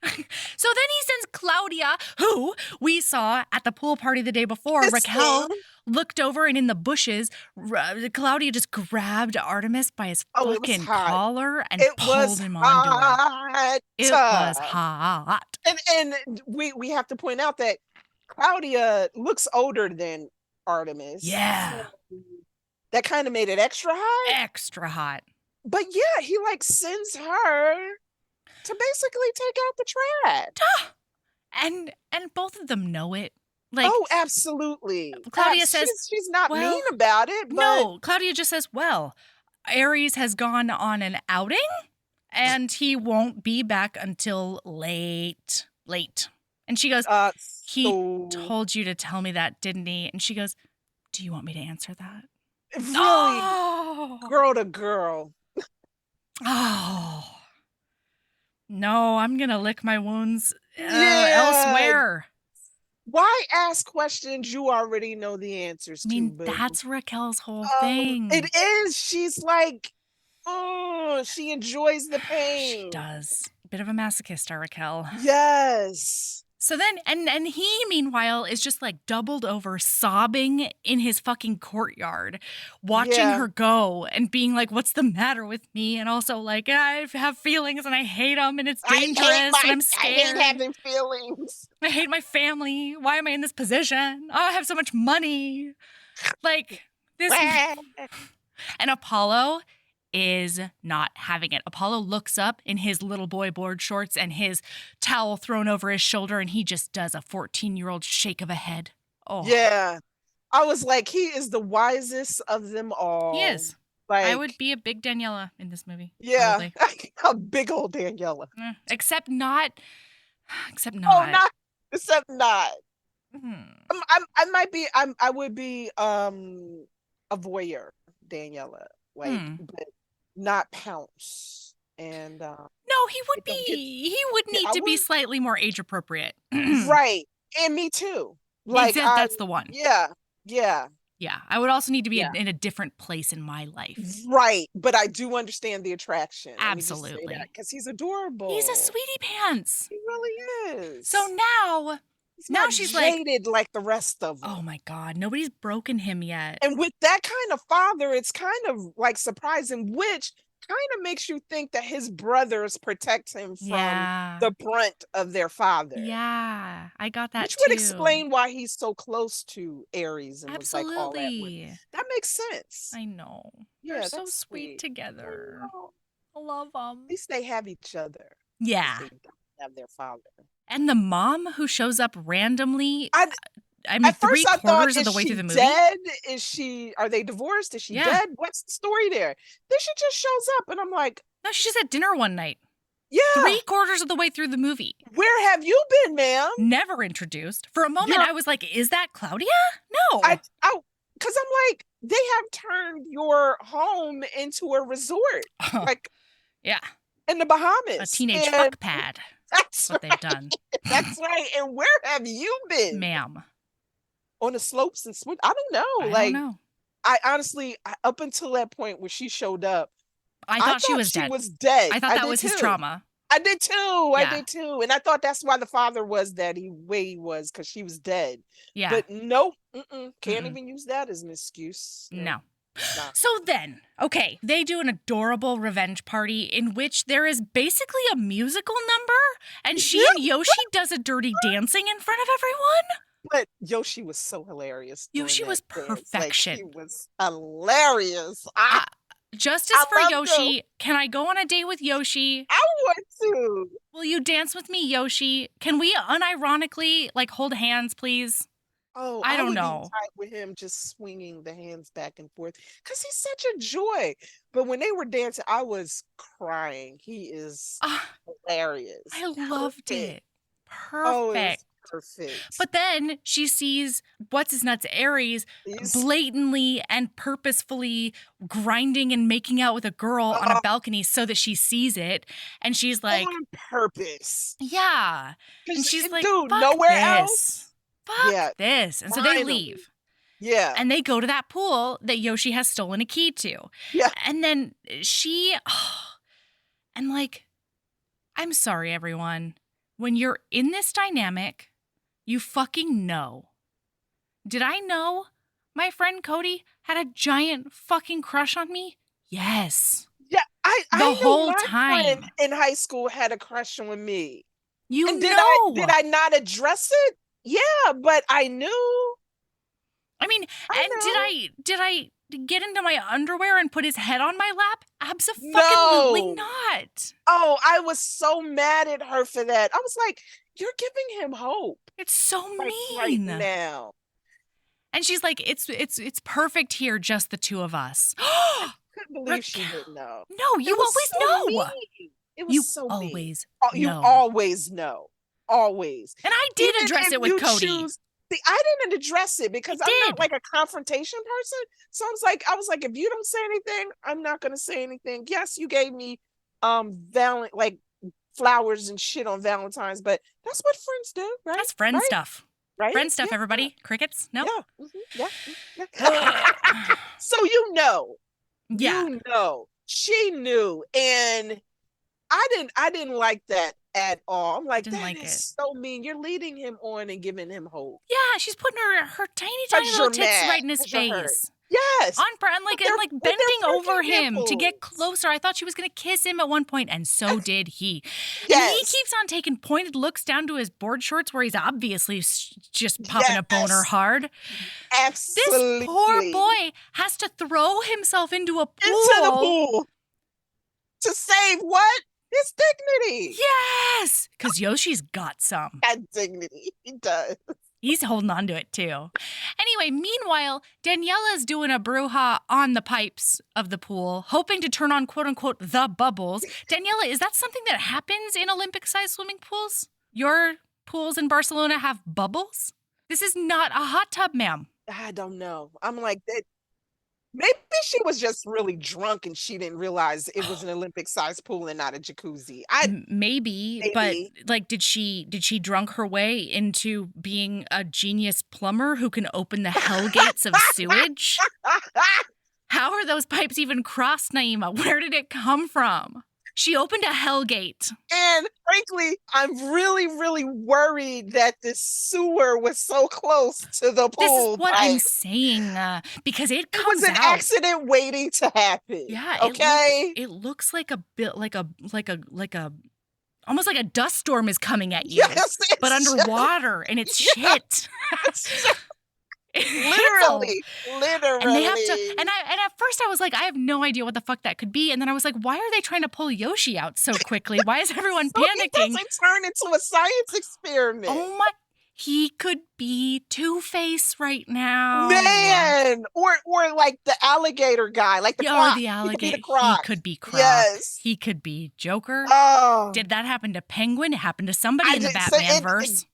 So then he sends Claudia, who we saw at the pool party the day before. Raquel looked over and in the bushes, Claudia just grabbed Artemis by his fucking collar and pulled him onto her. It was hot. And we have to point out that Claudia looks older than Artemis. Yeah. So that kind of made it extra hot. Extra hot. But yeah, he like sends her to basically take out the trash. And both of them know it. Like, oh, absolutely. Claudia says she's not mean about it. But... No, Claudia just says, well, Aries has gone on an outing and he won't be back until late. And she goes, he told you to tell me that, didn't he? And she goes, do you want me to answer that? Really? Girl to girl. Oh. No, I'm going to lick my wounds elsewhere. Why ask questions you already know the answers to? I mean, that's Raquel's whole thing. It is. She's like, she enjoys the pain. She does. Bit of a masochist, our Raquel. Yes. So then, and he, meanwhile, is just like doubled over, sobbing in his fucking courtyard, watching her go and being like, what's the matter with me? And also like, I have feelings and I hate them and it's dangerous and I'm scared. I hate having feelings. I hate my family. Why am I in this position? Oh, I have so much money. Like this. And Apollo is not having it. Apollo looks up in his little boy board shorts and his towel thrown over his shoulder and he just does a 14-year-old shake of a head. Oh. Yeah. I was like, he is the wisest of them all. He is. Like, I would be a big Daniela in this movie. Yeah. A big old Daniela. Except not. Oh, not. Except not. I would be a voyeur Daniela. Like, but not pounce. And no, he would need to be slightly more age appropriate. Right. And me too. Like that's the one. Yeah. Yeah, I would also need to be Yeah. in a different place in my life. Right, but I do understand the attraction. Absolutely. Because he's adorable. He's a sweetie pants. He really is. So now he's not she's jaded like the rest of them. Oh my God, nobody's broken him yet. And with that kind of father, it's kind of like surprising, which kind of makes you think that his brothers protect him from the brunt of their father. Yeah, I got that which too. Would explain why he's so close to Aries and Absolutely. was like all that. That makes sense. I know. Yeah, they're so sweet together. I love them. At least they have each other. Yeah. They don't have their father. And the mom who shows up randomly. I mean, at first I thought, of the way through the movie. Dead? Are they divorced? Is she dead? What's the story there? Then she just shows up and I'm like, no, she's at dinner one night. Yeah. 3/4 of the way through the movie. Where have you been, ma'am? Never introduced. For a moment, I was like, is that Claudia? No. Because I'm like, they have turned your home into a resort. Like, yeah. In the Bahamas. A teenage fuck pad. That's what they've done. That's right. And where have you been? Ma'am. On the slopes and swim. I don't know. I don't know. I honestly, up until that point where she showed up, I thought she was dead. I thought that was his trauma. I did too. And I thought that's why the father was that way he was, because she was dead. Yeah. But nope. Can't even use that as an excuse. No. So then, okay, they do an adorable revenge party in which there is basically a musical number, and she and Yoshi does a dirty dancing in front of everyone. But Yoshi was so hilarious. Yoshi was perfection. Like, he was hilarious. Justice for Yoshi. Can I go on a date with Yoshi? I want to. Will you dance with me, Yoshi? Can we unironically, hold hands, please? Oh, I don't know. Be tight with him just swinging the hands back and forth because he's such a joy. But when they were dancing, I was crying. He is hilarious. I loved it. Perfect. Oh, perfect. But then she sees what's-his-nuts Aries blatantly and purposefully grinding and making out with a girl on a balcony so that she sees it. And she's like... On purpose. Yeah. And she's like, dude, fuck nowhere else. Fuck this. And so they Finally. leave. Yeah. And they go to that pool that Yoshi has stolen a key to. Yeah. And then I'm sorry, everyone. When you're in this dynamic, you fucking know. Did I know my friend Cody had a giant fucking crush on me? Yes. Yeah, the whole my time friend in high school had a crush on me. Did I not address it? Yeah, but I knew. I mean, did I get into my underwear and put his head on my lap? Absolutely not. Oh, I was so mad at her for that. I was like, you're giving him hope. It's so mean right now. And she's like, it's perfect here, just the two of us. I couldn't believe she didn't know. No, you always know. Mean. It was so always mean. You always know. Always. And I did address it with Cody. See, I didn't address it because I'm not like a confrontation person. So I was like, if you don't say anything, I'm not gonna say anything. Yes, you gave me flowers and shit on Valentine's, but that's what friends do, right? That's friend stuff. Right? Friend stuff, everybody. Crickets? No? Yeah. Yeah. So you know. Yeah. You know. She knew. And I didn't like that at all. I'm like, that is so mean. You're leading him on and giving him hope. Yeah, she's putting her tiny little tits right in his face. Yes. And bending over him to get closer. I thought she was going to kiss him at one point, and so did he. Yes. And he keeps on taking pointed looks down to his board shorts where he's obviously just popping a boner hard. Absolutely. This poor boy has to throw himself into a pool. Into the pool. To save what? His dignity. Yes. Because Yoshi's got some. That dignity. He does. He's holding on to it, too. Anyway, meanwhile, Daniela's doing a brouhaha on the pipes of the pool, hoping to turn on, quote-unquote, the bubbles. Daniela, is that something that happens in Olympic-sized swimming pools? Your pools in Barcelona have bubbles? This is not a hot tub, ma'am. I don't know. I'm like, that. Maybe she was just really drunk and she didn't realize it was an Olympic-sized pool and not a jacuzzi. Maybe, but Maybe. like, did she drunk her way into being a genius plumber who can open the hell gates of sewage? How are those pipes even crossed, Naima? Where did it come from? She opened a hell gate. And frankly, I'm really, really worried that the sewer was so close to the pool. This is what I'm pipe. saying, because it It comes was an out. accident waiting to happen. Yeah. Okay. It looks like a bit like a almost like a dust storm is coming at you, Yes, but underwater, and it's shit. Literally. And they have to, and at first I was like, I have no idea what the fuck that could be. And then I was like, why are they trying to pull Yoshi out so quickly? Why is everyone So panicking? It doesn't turn into a science experiment. Oh my, he could be Two-Face right now. Man, or like the alligator guy, like the Croc. Or the alligator. He He could be Croc. Yes. He could be Joker. Oh. Did that happen to Penguin? It happened to somebody in the Batman verse.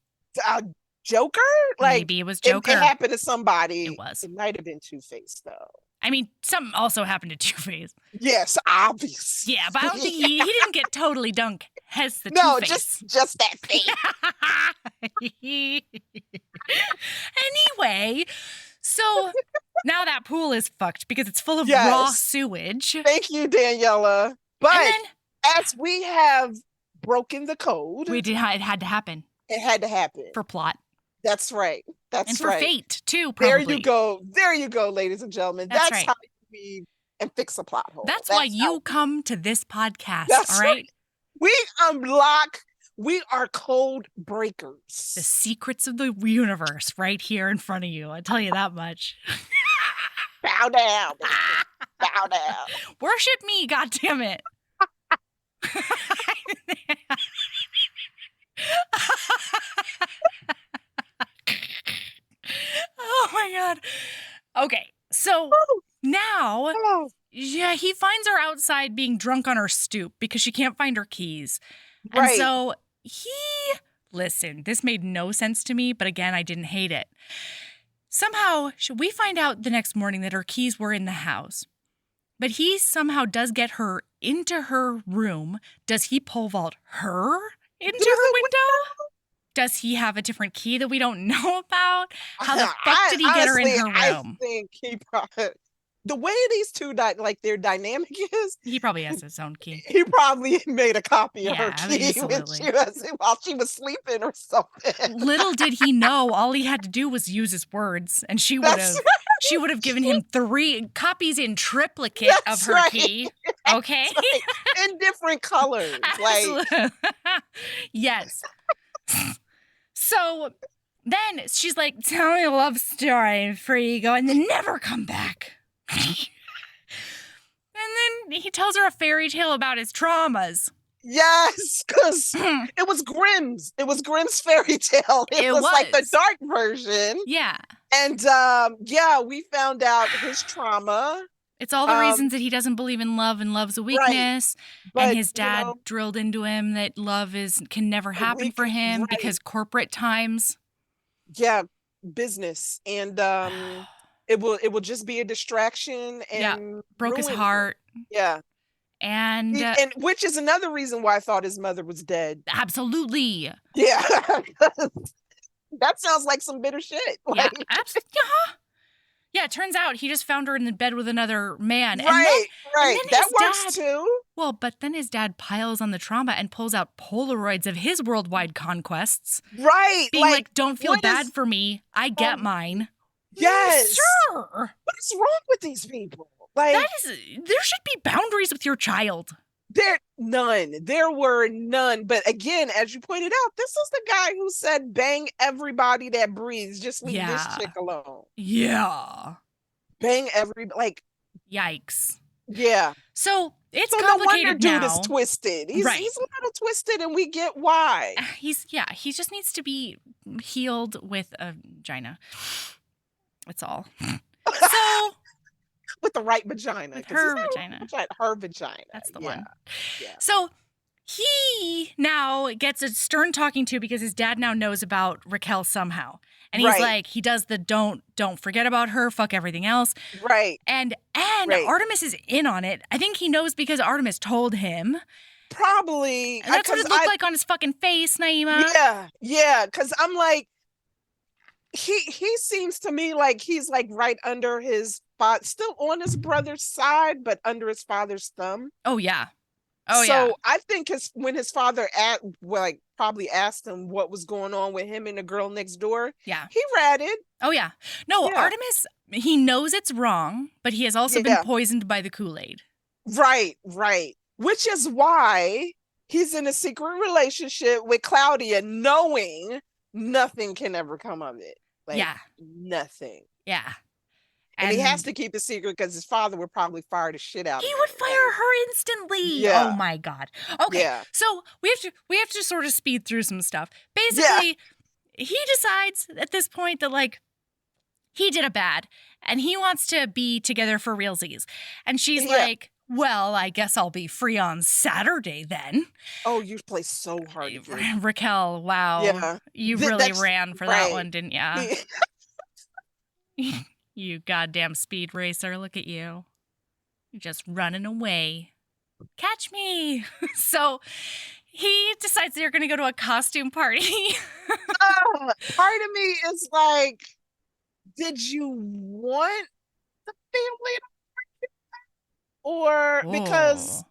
Joker? Like, maybe it was Joker. It happened to somebody. It was. It might have been Two-Face, though. I mean, something also happened to Two-Face. Yes, obviously. Yeah, but I don't think he didn't get totally dunk. Has the no, Two-Face. just that thing. Anyway, so now that pool is fucked because it's full of raw sewage. Thank you, Daniela. But and then, as we have broken the code, it had to happen. It had to happen for plot. That's right. That's and right. And for fate, too, probably. There you go. There you go, ladies and gentlemen. That's right. how you weave and fix a plot hole. That's why you come to this podcast, That's all right? We unlock, we are code breakers. The secrets of the universe right here in front of you. I tell you that much. Bow down. Bow down. Worship me, goddammit. Oh my God. Okay, so now, he finds her outside being drunk on her stoop because she can't find her keys. And so listen, this made no sense to me, but again, I didn't hate it. Somehow, we find out the next morning that her keys were in the house. But he somehow does get her into her room. Does he pole vault her into her window? Does he have a different key that we don't know about? How the fuck did he get her in her room? I think he probably, the way these two, their dynamic is. He probably has his own key. He probably made a copy of her key while she was sleeping or something. Little did he know, all he had to do was use his words, and she would have given him 3 copies in triplicate of her key. Okay? In different colors. Yes. So then she's like, tell me a love story before you go, and then never come back. And then he tells her a fairy tale about his traumas. Yes, because it was Grimm's. It was Grimm's fairy tale. It was like the dark version. Yeah. And we found out his trauma. It's all the reasons that he doesn't believe in love and love's a weakness. Right. But, and his dad drilled into him that love can never happen for him because corporate times. Yeah, business. And it will just be a distraction and broke his heart. Yeah. And which is another reason why I thought his mother was dead. Absolutely. Yeah. That sounds like some bitter shit. Yeah, absolutely. Yeah, it turns out he just found her in the bed with another man. Right. And then that works too. Well, but then his dad piles on the trauma and pulls out Polaroids of his worldwide conquests. Right. Being like, don't feel bad for me. I get mine. Yes. Sure. What is wrong with these people? There should be boundaries with your child. There were none. But again, as you pointed out, this is the guy who said, bang everybody that breathes. Just leave this chick alone. Yeah. Bang Yikes. Yeah. So it's complicated no now. wonder dude is twisted. He's a little twisted and we get why. He just needs to be healed with a vagina. That's all. So... with the right vagina. With her vagina. Her vagina. That's the one. Yeah. So he now gets a stern talking to because his dad now knows about Raquel somehow. And he's like, he does the don't forget about her, fuck everything else. Right. And Artemis is in on it. I think he knows because Artemis told him. Probably. And that's what it looked like on his fucking face, Naima. Yeah. Because I'm like, he seems to me like he's like right under his father, still on his brother's side, but under his father's thumb. Oh yeah. So I think when his father probably asked him what was going on with him and the girl next door. Yeah. He ratted. Oh yeah. No, yeah. Artemis, he knows it's wrong, but he has also been poisoned by the Kool-Aid. Right. Which is why he's in a secret relationship with Claudia, knowing nothing can ever come of it. Like, nothing. Yeah. And he has to keep it secret because his father would probably fire the shit out of him. He would fire her instantly. Yeah. Oh my God. Okay. Yeah. So we have to sort of speed through some stuff. Basically, he decides at this point that like he did a bad and he wants to be together for realsies. And she's like, well, I guess I'll be free on Saturday then. Oh, you play so hard. Raquel, wow. Yeah. You really ran for that one, didn't you? You goddamn speed racer. Look at you. You're just running away. Catch me. So he decides they're going to go to a costume party. Part of me is like, did you want the family to or because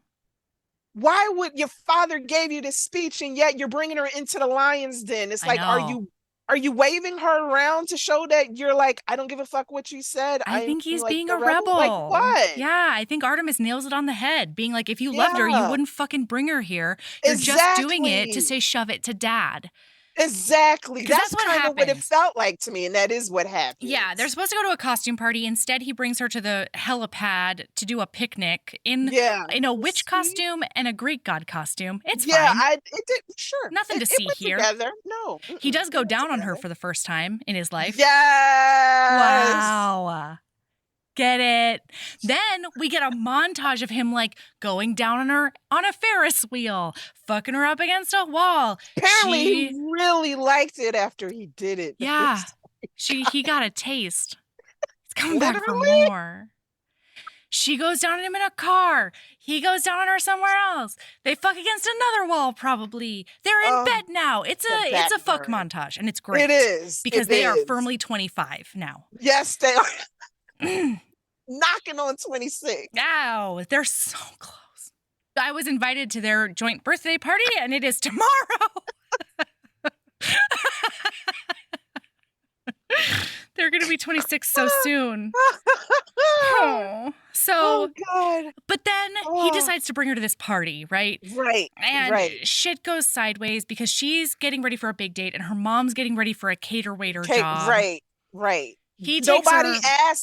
why would your father gave you this speech and yet you're bringing her into the lion's den? It's like, are you waving her around to show that you're like, I don't give a fuck what you said? I think he's like being a rebel. Like what? Yeah, I think Artemis nails it on the head. Being like, if you loved her, you wouldn't fucking bring her here. You're just doing it to say shove it to dad. Exactly. That's kind of what it felt like to me, and that is what happened. Yeah, they're supposed to go to a costume party. Instead, he brings her to the helipad to do a picnic in a witch costume and a Greek god costume. It's fine. It did, sure. Nothing to see here. Together. No. He does go down on her for the first time in his life. Yes. Wow. Get it? Then we get a montage of him like going down on her on a Ferris wheel, fucking her up against a wall. Apparently he really liked it after he did it. Yeah. He got a taste. He's coming back for more. She goes down on him in a car. He goes down on her somewhere else. They fuck against another wall, probably. They're in bed now. It's a fuck montage, and it's great. It is. Because they are firmly 25 now. Yes, they are. Knocking on 26. Ow, they're so close. I was invited to their joint birthday party, and it is tomorrow. They're going to be 26 so soon. Oh, God. But then he decides to bring her to this party, right? Right. And shit goes sideways because she's getting ready for a big date, and her mom's getting ready for a cater-waiter job. Right.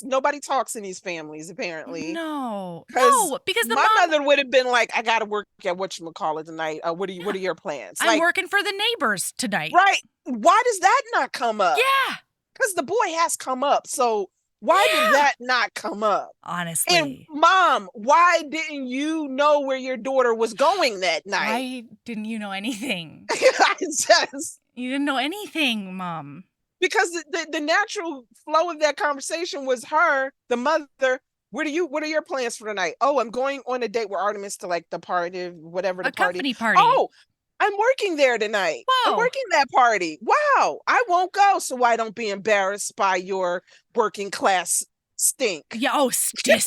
Nobody talks in these families, apparently. No, because my mother would have been like, I gotta work at whatchamacallit tonight. What are your plans? I'm working for the neighbors tonight. Right. Why does that not come up? Yeah. Because the boy has come up. So why did that not come up? Honestly. And Mom, why didn't you know where your daughter was going that night? Why didn't you know anything? You didn't know anything, Mom. Because the natural flow of that conversation was her, the mother. What are your plans for tonight? Oh, I'm going on a date with Artemis to like the party, whatever the company party. Oh, I'm working there tonight. Whoa. I'm working that party. Wow, I won't go. So why don't be embarrassed by your working class stink? Yeah, stench.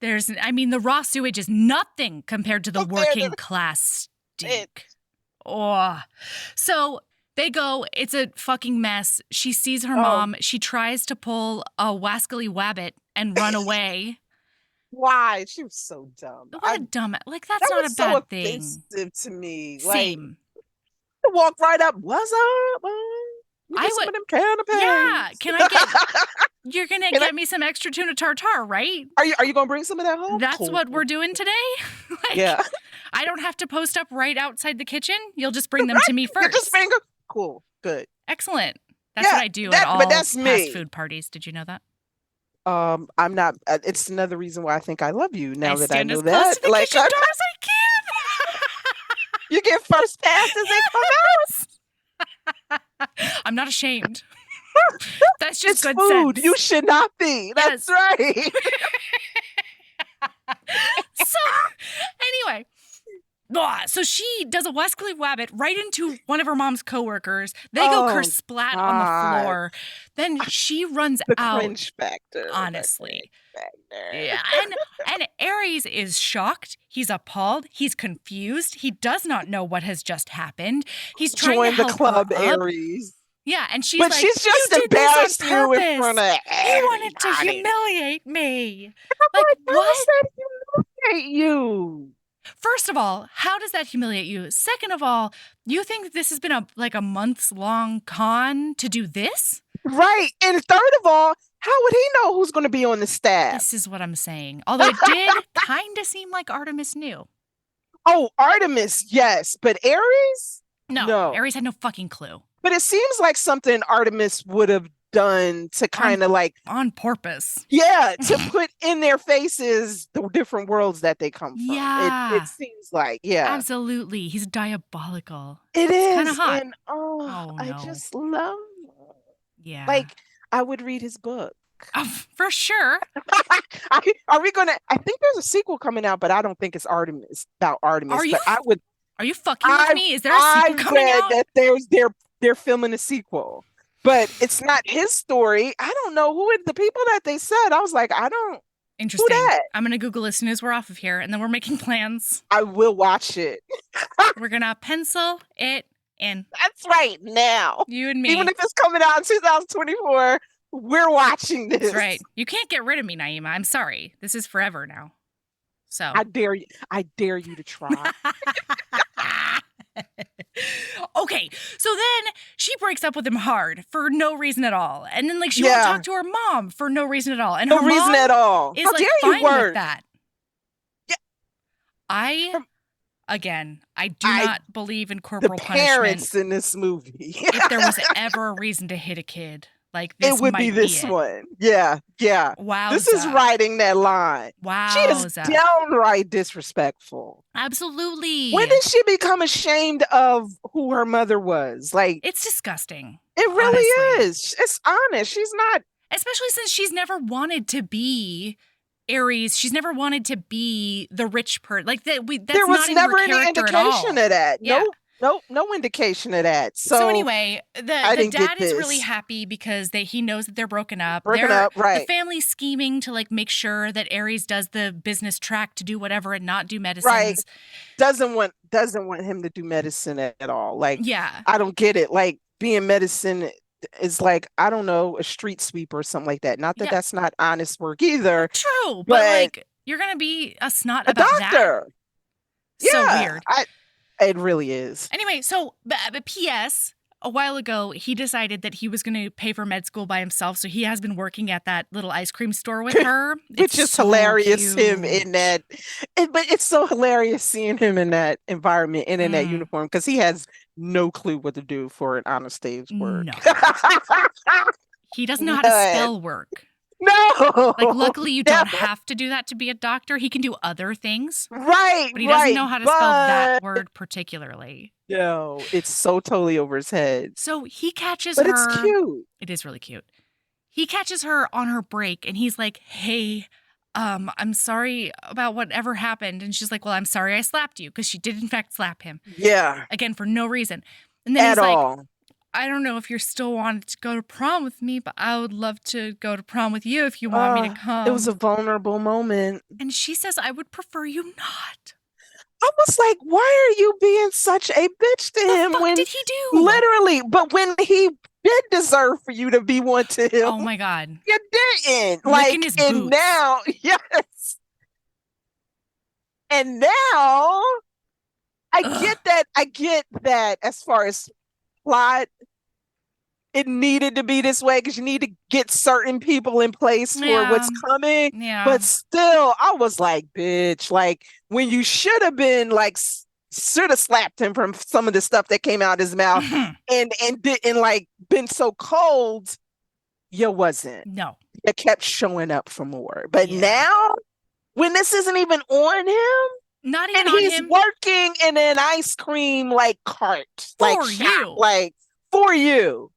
The raw sewage is nothing compared to the working class stink. So they go, it's a fucking mess. She sees her mom. She tries to pull a wascally wabbit and run away. Why? She was so dumb. What a dumb, like that's not a bad thing. Offensive to me. Same. To walk right up. What's up? I would. Some of them canapes. Yeah. Can I get? You're gonna get me some extra tuna tartare, right? Are you gonna bring some of that home? That's what we're doing today. Yeah. I don't have to post up right outside the kitchen. You'll just bring them to me first. Just bring them. Cool. Good. Excellent. That's what I do at all fast food parties. Did you know that? I'm not. It's another reason why I think I love you. Now that I know that, close to the kitchen doors I can. You get first pass as they come out. I'm not ashamed. That's just It's good food. sense. You should not be. That's right. So, anyway. So she does a Westcliff Wabbit right into one of her mom's coworkers. They go kersplat on the floor. Then she runs out. The cringe factor. Honestly. Yeah. And Aries is shocked. He's appalled. He's confused. He does not know what has just happened. He's trying to help the club, her up. Aries. Yeah, and she's but like, she's just you embarrassed you in front of everybody. He wanted to humiliate me. Like, what? Does that humiliate you? First of all, how does that humiliate you? Second of all, you think this has been a months-long con to do this? Right. And third of all, how would he know who's going to be on the staff? This is what I'm saying. Although it did kind of seem like Artemis knew. Oh, Artemis, yes. But Aries? No. Aries had no fucking clue. But it seems like something Artemis would have done to kind of like on purpose. Yeah, to put in their faces the different worlds that they come from. Yeah. It seems like, yeah. Absolutely. He's diabolical. It's kind of hot. And no. I just love him. Yeah. Like, I would read his book. For sure. Are we gonna? I think there's a sequel coming out, but I don't think it's about Artemis. Are you fucking with me? Is there a sequel coming out? I read that they're filming a sequel, but it's not his story. I don't know who the people that they said. I was like, I don't. Interesting. Who that? I'm gonna Google as soon as we're off of here, and then we're making plans. I will watch it. We're gonna pencil it in. That's right now. You and me. Even if it's coming out in 2024, we're watching this. That's right. You can't get rid of me, Naima. I'm sorry. This is forever now. So I dare you to try. Okay, so then she breaks up with him hard for no reason at all, and then she won't talk to her mom for no reason at all, and her reason at all is fine with that. Yeah, I do not believe in corporal punishment. Parents in this movie. If there was ever a reason to hit a kid, this it would be this one. Yeah. Wow. This is writing that line. Wow. She is downright disrespectful. Absolutely. When did she become ashamed of who her mother was? It's disgusting. It really is. It's honest. She's not. Especially since she's never wanted to be Aries. She's never wanted to be the rich person. There was never any indication of that. Yeah. No indication of that. So anyway, the dad is really happy because he knows that they're broken up. Right. The family's scheming to make sure that Aries does the business track to do whatever and not do medicines. Right. Doesn't want him to do medicine at all. Yeah. I don't get it. Being medicine is I don't know, a street sweeper or something like that. Not that that's not honest work either. True, but you're gonna be a snot about doctor. That. So weird. It really is. Anyway, so but P.S. a while ago, he decided that he was going to pay for med school by himself. So he has been working at that little ice cream store with her. Which is so hilarious. Cute. Him in that, but it's so hilarious seeing him in that environment and in that uniform because he has no clue what to do for an honest day's work. No. He doesn't know how to spell work. No. Luckily, you don't have to do that to be a doctor. He can do other things. Right. But he doesn't know how to spell that word particularly. No, it's so totally over his head. So he catches her. But it's cute. It is really cute. He catches her on her break and he's like, hey, I'm sorry about whatever happened. And she's like, well, I'm sorry I slapped you because she did in fact slap him. Yeah. Again, for no reason. And then he's like, I don't know if you're still wanting to go to prom with me, but I would love to go to prom with you if you want me to come. It was a vulnerable moment. And she says, I would prefer you not. I was like, why are you being such a bitch to him? What did he do? Literally, but when he did deserve for you to be one to him. Oh my God. You didn't. Licking his boots. And now, yes. And now, I get that as far as plot, it needed to be this way because you need to get certain people in place for what's coming. Yeah. But still, I was like, bitch, when you should have been should have slapped him from some of the stuff that came out of his mouth and been so cold, you wasn't. No. You kept showing up for more. But now, when this isn't even on him, not even and on he's him. working in an ice cream cart. For you. For you.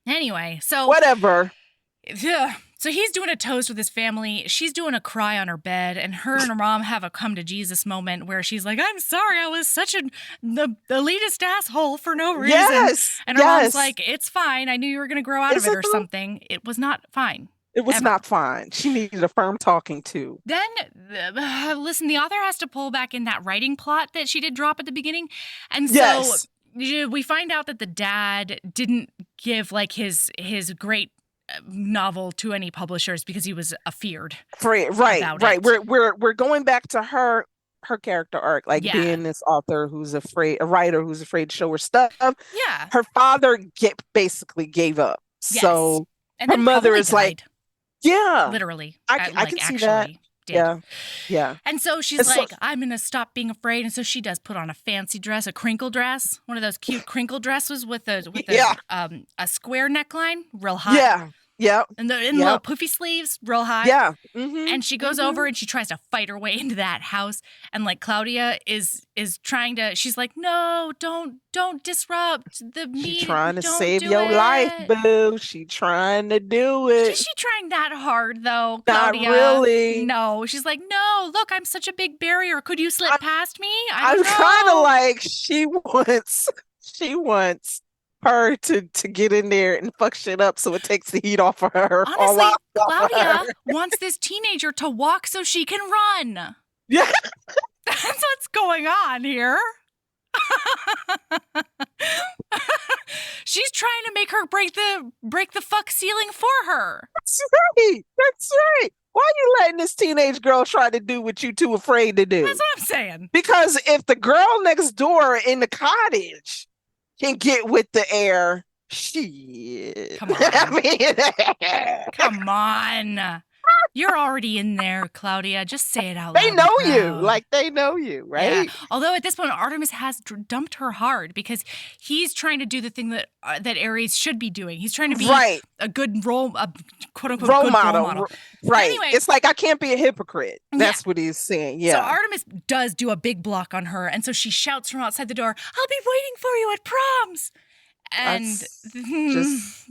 Anyway, so whatever. yeah. So he's doing a toast with his family. She's doing a cry on her bed, and her mom have a come to Jesus moment where she's like, "I'm sorry, I was such the elitist asshole for no reason." Yes. And her mom's like, "It's fine. I knew you were going to grow out of it or something." It was not fine. It was not fine. She needed a firm talking to. Then, listen, the author has to pull back in that writing plot that she did drop at the beginning. And so we find out that the dad didn't give like his great novel to any publishers because he was afeared. Right. We're going back to her character arc, like being this author who's afraid, a writer who's afraid to show her stuff. Yeah. Her father basically gave up. Yes. So and her mother is like, literally. I can see that. Did. Yeah. And so she's like, I'm going to stop being afraid. And so she does put on a fancy dress, a crinkle dress, one of those cute crinkle dresses with a square neckline, real high. Yeah. Yeah. And the little poofy sleeves, real high. Yeah. Mm-hmm. And she goes over and she tries to fight her way into that house. And like Claudia is trying to, she's like, no, don't disrupt the meeting. She's trying to save your life, boo. She trying to do it. Is she trying that hard though, Claudia? Not really. No. She's like, no, look, I'm such a big barrier. Could you slip past me? I'm kind of like, she wants her to get in there and fuck shit up so it takes the heat off of her. Honestly, Claudia wants this teenager to walk so she can run. Yeah. That's what's going on here. She's trying to make her break the fuck ceiling for her. That's right. Why are you letting this teenage girl try to do what you too afraid to do? That's what I'm saying. Because if the girl next door in the cottage can get with the air, shit. Come on. Come on. You're already in there, Claudia. Just say it out loud. They know you. Like, they know you, right? Yeah. Although at this point, Artemis has dumped her hard because he's trying to do the thing that Ares should be doing. He's trying to be a good quote-unquote role good model. Role model. Right. Anyway, it's like, I can't be a hypocrite. That's what he's saying. Yeah. So Artemis does do a big block on her. And so she shouts from outside the door, I'll be waiting for you at proms. And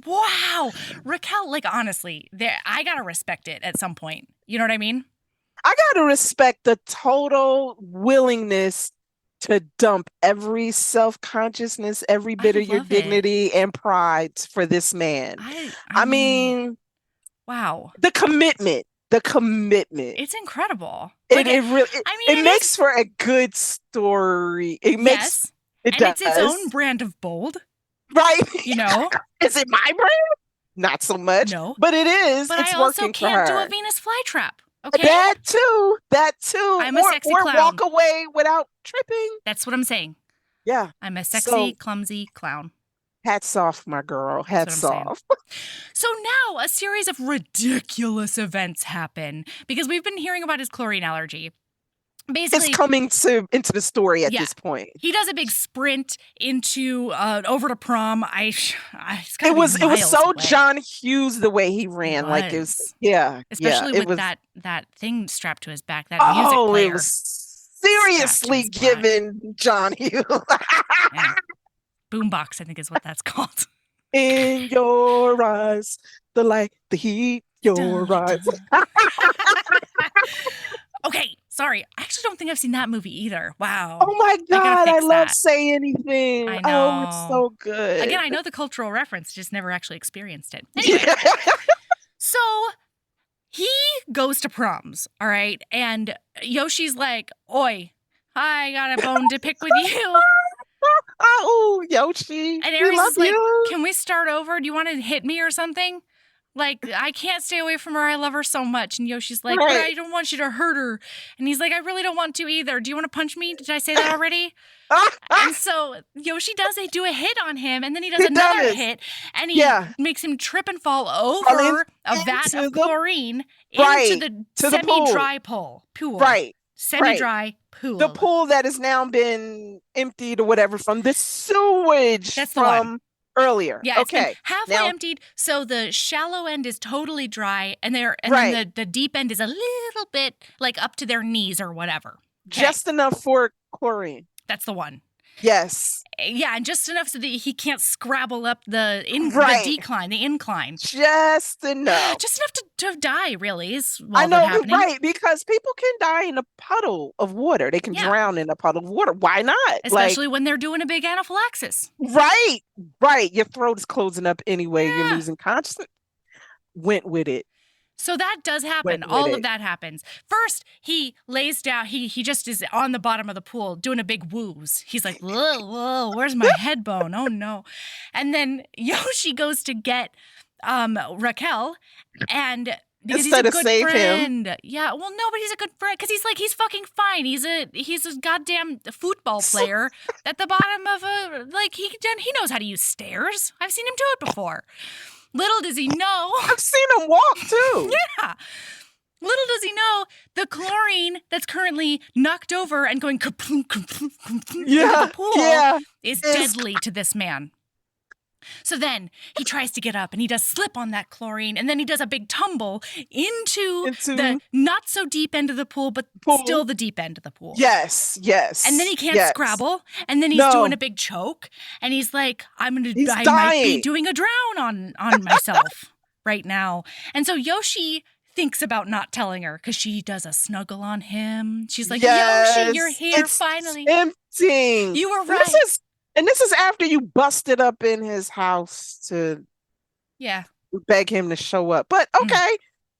wow, Raquel, like, honestly, I gotta respect it at some point. You know what I mean? I gotta respect the total willingness to dump every self-consciousness, every bit of your dignity and pride for this man. I mean, wow. The commitment. It's incredible. It really, it makes for a good story. It's its own brand of bold. Right. You know? Is it my brand? Not so much. No. But it is. But it's I also working can't for do her. a Venus flytrap. Okay. That too. I'm a sexy clown. Or walk away without tripping. That's what I'm saying. Yeah. I'm a sexy, clumsy clown. Hats off, my girl. Hats off. So now a series of ridiculous events happen because we've been hearing about his chlorine allergy. Basically, it's coming into the story at this point. He does a big sprint into over to prom. It was so away. John Hughes the way he ran. Like it was, especially with that thing strapped to his back. That music player. It was seriously given John Hughes. Boombox, I think is what that's called. In your eyes, the light, the heat, your eyes. Okay, sorry. I actually don't think I've seen that movie either. Wow. Oh my God, I love Say Anything. I know. Oh, it's so good. Again, I know the cultural reference, just never actually experienced it. Anyway, so he goes to proms, all right? And Yoshi's like, oi, I got a bone to pick with you. Oh, Yoshi. And Aries is like, can we start over? Do you want to hit me or something? Like, I can't stay away from her. I love her so much. And Yoshi's like, but I don't want you to hurt her. And he's like, I really don't want to either. Do you want to punch me? Did I say that already? And so Yoshi does do a hit on him. And then he does another hit. And he makes him trip and fall over a vat of chlorine into the semi-dry pool. Right. Semi-dry pool. The pool that has now been emptied or whatever from the sewage. That's the one. Earlier. Yeah, it's okay. Halfway emptied, so the shallow end is totally dry, and then the deep end is a little bit like up to their knees or whatever. Okay. Just enough for chlorine. That's the one. Yes. Yeah, and just enough so that he can't scrabble up the decline, the incline. Just enough. Just enough to die, really, is I know, happening. right? Because people can die in a puddle of water. They can drown in a puddle of water. Why not? Especially when they're doing a big anaphylaxis. Right. Your throat is closing up anyway. Yeah. You're losing consciousness. Went with it. So that does happen. All of that happens. First, he lays down. He just is on the bottom of the pool doing a big wooze. He's like, whoa, where's my head bone? Oh, no. And then Yoshi goes to get Raquel, and because instead he's a of good friend. Yeah, well, no, but he's a good friend because he's fucking fine. He's a goddamn football player at the bottom of he knows how to use stairs. I've seen him do it before. Little does he know. I've seen him walk, too. Yeah. Little does he know the chlorine that's currently knocked over and going into the pool is deadly to this man. So then he tries to get up and he does slip on that chlorine and then he does a big tumble into the not so deep end of the pool, but still the deep end of the pool. Yes. And then he can't scrabble and then he's doing a big choke and he's like, I might be doing a drown on myself right now. And so Yoshi thinks about not telling her because she does a snuggle on him. She's like, Yoshi, you're here finally. Tempting. You were right. And this is after you busted up in his house to beg him to show up. But okay,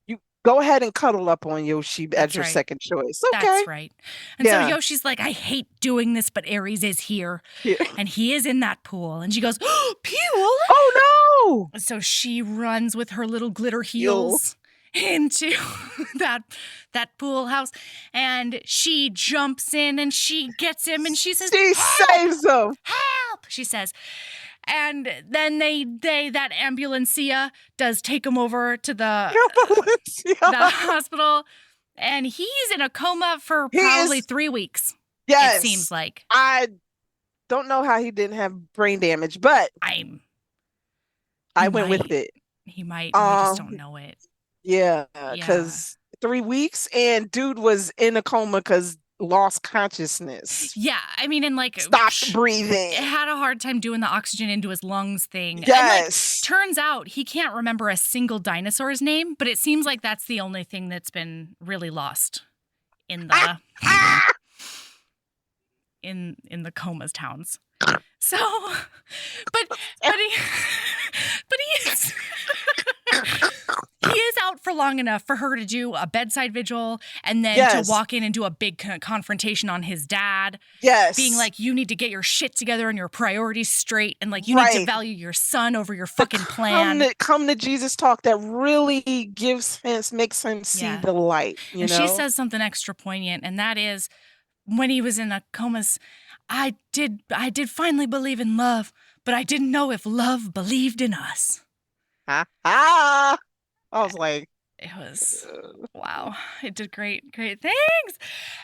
you go ahead and cuddle up on Yoshi as your second choice. Okay. That's right. And so Yoshi's like, I hate doing this, but Aries is here. Yeah. And he is in that pool. And she goes, Pule! Oh, no! So she runs with her little glitter heels into that pool house, and she jumps in and she gets him and she says, she saves him. Help, she says. And then that ambulancia does take him over to the hospital, and he's in a coma for probably 3 weeks. Yes, it seems like. I don't know how he didn't have brain damage, but I went with it. He might. We just don't know it. Yeah, because 3 weeks and dude was in a coma because lost consciousness. Yeah, I mean, and stopped breathing. Had a hard time doing the oxygen into his lungs thing. Yes. And turns out he can't remember a single dinosaur's name, but it seems like that's the only thing that's been really lost in the in the comas towns. So, but he is. He is out for long enough for her to do a bedside vigil and then to walk in and do a big confrontation on his dad. Yes. Being like, you need to get your shit together and your priorities straight. And you need to value your son over your fucking plan. Come to Jesus talk that really makes him see the light. You know? She says something extra poignant. And that is, when he was in a coma, I did finally believe in love, but I didn't know if love believed in us. I was like, it was, wow. It did great things.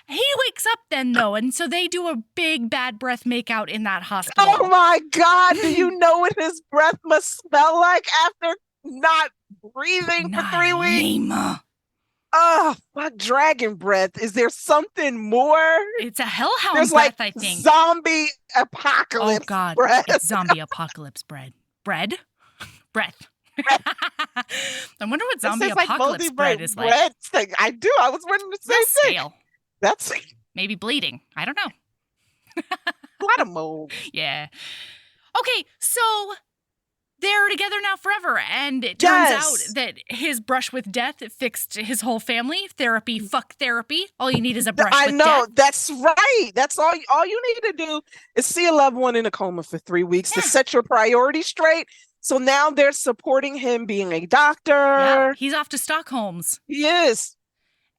He wakes up then, though, and so they do a big bad breath makeout in that hospital. Oh, my God. Do you know what his breath must smell like after not breathing for 3 weeks? Naima. Oh, fuck, dragon breath. Is there something more? It's a hellhound breath, I think. Zombie apocalypse. Oh, God. Breath. It's zombie apocalypse bread. Breath. I wonder what zombie apocalypse bread is like. I do. I was wondering the same thing. That's maybe bleeding. I don't know. A lot of mold. Yeah. Okay, so they're together now forever, and it turns out that his brush with death fixed his whole family. Therapy, fuck therapy. All you need is a brush with death. I know, that's right. That's all you need to do is see a loved one in a coma for 3 weeks to set your priorities straight. So now they're supporting him being a doctor. Yeah, he's off to Stockholm's. He is.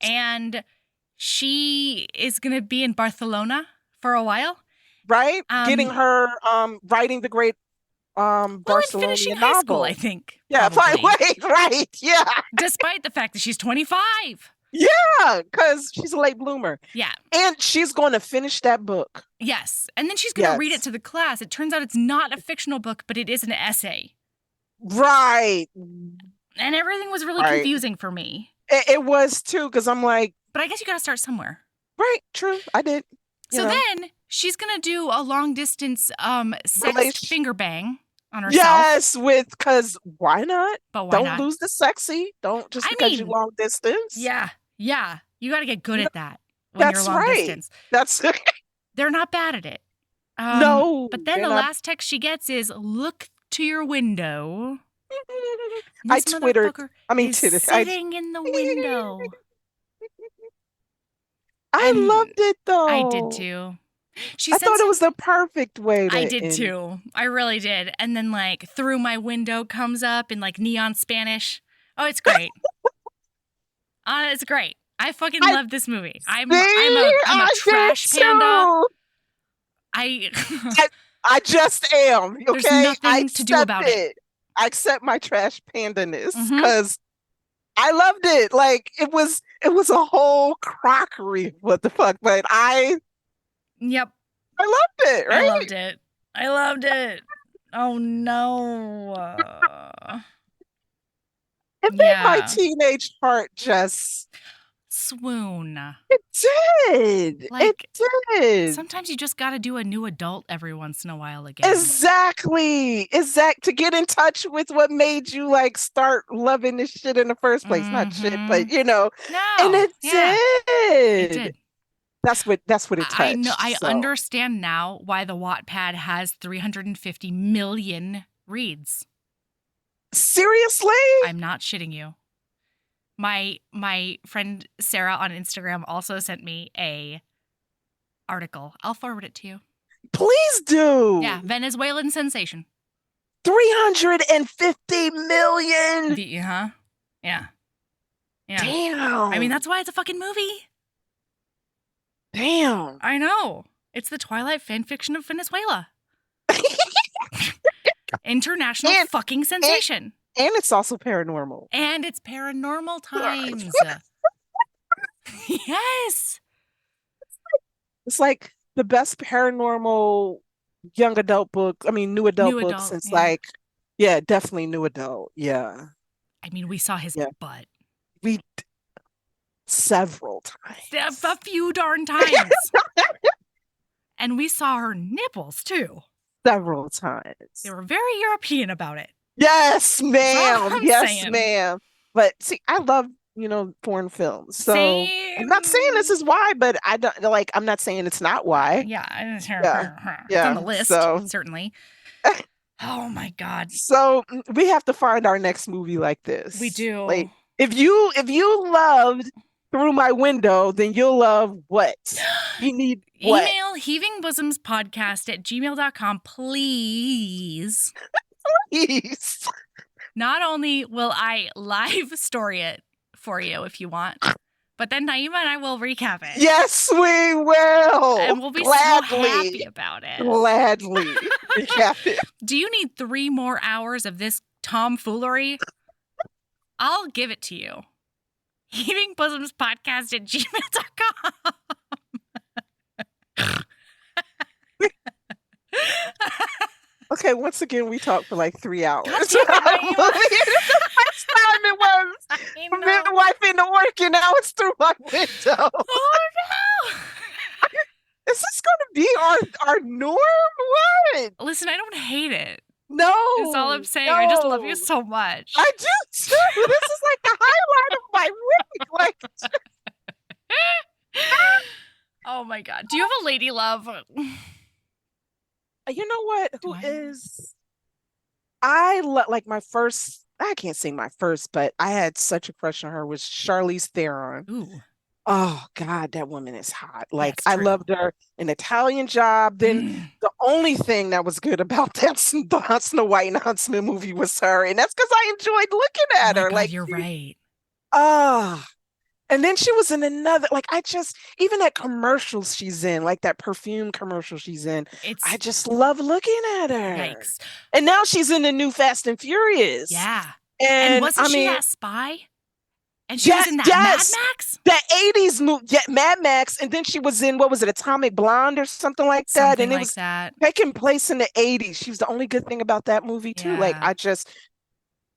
And she is going to be in Barcelona for a while. Right? Getting her writing the great Barcelona finishing novel. High school, I think. Yeah, right. Yeah. Despite the fact that she's 25. Yeah, because she's a late bloomer. Yeah. And she's going to finish that book. Yes. And then she's going to read it to the class. It turns out it's not a fictional book, but it is an essay. Right. And everything was really confusing for me. It was too, because I'm like. But I guess you got to start somewhere. Right. True. I did. So then She's gonna do a long distance sex finger bang on herself. Yes, because why not? But why Don't not? lose the sexy. Don't just because you long distance. Yeah. You got to get good at that when That's you're long right. distance. They're not bad at it. No. But then the last text she gets is, "Look to your window." I twittered. Sitting in the window. I loved it though. I did too. I thought it was the perfect way to I did too. I really did. And then like "through my window" comes up in like neon Spanish. Oh, it's great. It's great. I fucking love this movie. I'm a trash panda. I just am. Okay, there's nothing to do about it. I accept my trash pandaness because I loved it. Like it was a whole crockery. What the fuck? But I loved it. Right? I loved it. Oh no. It made my teenage heart just swoon. It did. It did. Sometimes you just got to do a new adult every once in a while again. Exactly. To get in touch with what made you like start loving this shit in the first place. Not shit, but No. And it did. It did. That's what it touched. I know. I understand now why the Wattpad has 350 million reads. Seriously? I'm not shitting you. My friend Sarah on Instagram also sent me a article. I'll forward it to you. Please do. Yeah, Venezuelan sensation. 350 million. Yeah. Damn. I mean, that's why it's a fucking movie. Damn. I know. It's the Twilight fanfiction of Venezuela. International fucking sensation. And it's also paranormal. And it's paranormal times. Yes. It's like the best paranormal young adult book. I mean, new adult book since definitely new adult. Yeah. I mean, we saw his butt. Several times. A few darn times. And we saw her nipples too. Several times. They were very European about it. Yes, ma'am. Yes, ma'am. But see, I love, foreign films. So I'm not saying this is why, but I don't I'm not saying it's not why. Yeah. It's on the list, certainly. Oh my God. So we have to find our next movie like this. We do. Like if you loved Through My Window, then you'll love what? You need what? Email heavingbosoms@gmail.com, please. Please. Not only will I live story it for you if you want, but then Naima and I will recap it. Yes, we will. And we'll be so happy about it. Gladly recap it. Do you need 3 more hours of this tomfoolery? I'll give it to you. heavingbosoms@gmail.com. Okay, once again, we talked for like 3 hours. God damn it, the first time it was midwife into work, and now it's Through My Window. Oh no! Is this going to be our norm? What? Listen, I don't hate it. No. That's all I'm saying. I just love you so much. I do too. This is like the highlight of my week. Like, oh my God. Do you have a lady love? You know what? I like my first, I can't say my first, but I had such a crush on her was Charlize Theron. Ooh. Oh God, that woman is hot. Like I loved her in Italian Job. Then the only thing that was good about that Snow White and Huntsman movie was her. And that's because I enjoyed looking at her. God, like you're right. And then she was in another, even that commercials she's in, like that perfume commercial she's in, I just love looking at her. Yikes. And now she's in the new Fast and Furious. Yeah. And wasn't she that spy? And she was in that Mad Max? That 80s movie, Mad Max. And then she was in, what was it, Atomic Blonde or something like that? And it was taking place in the 80s. She was the only good thing about that movie too. Yeah.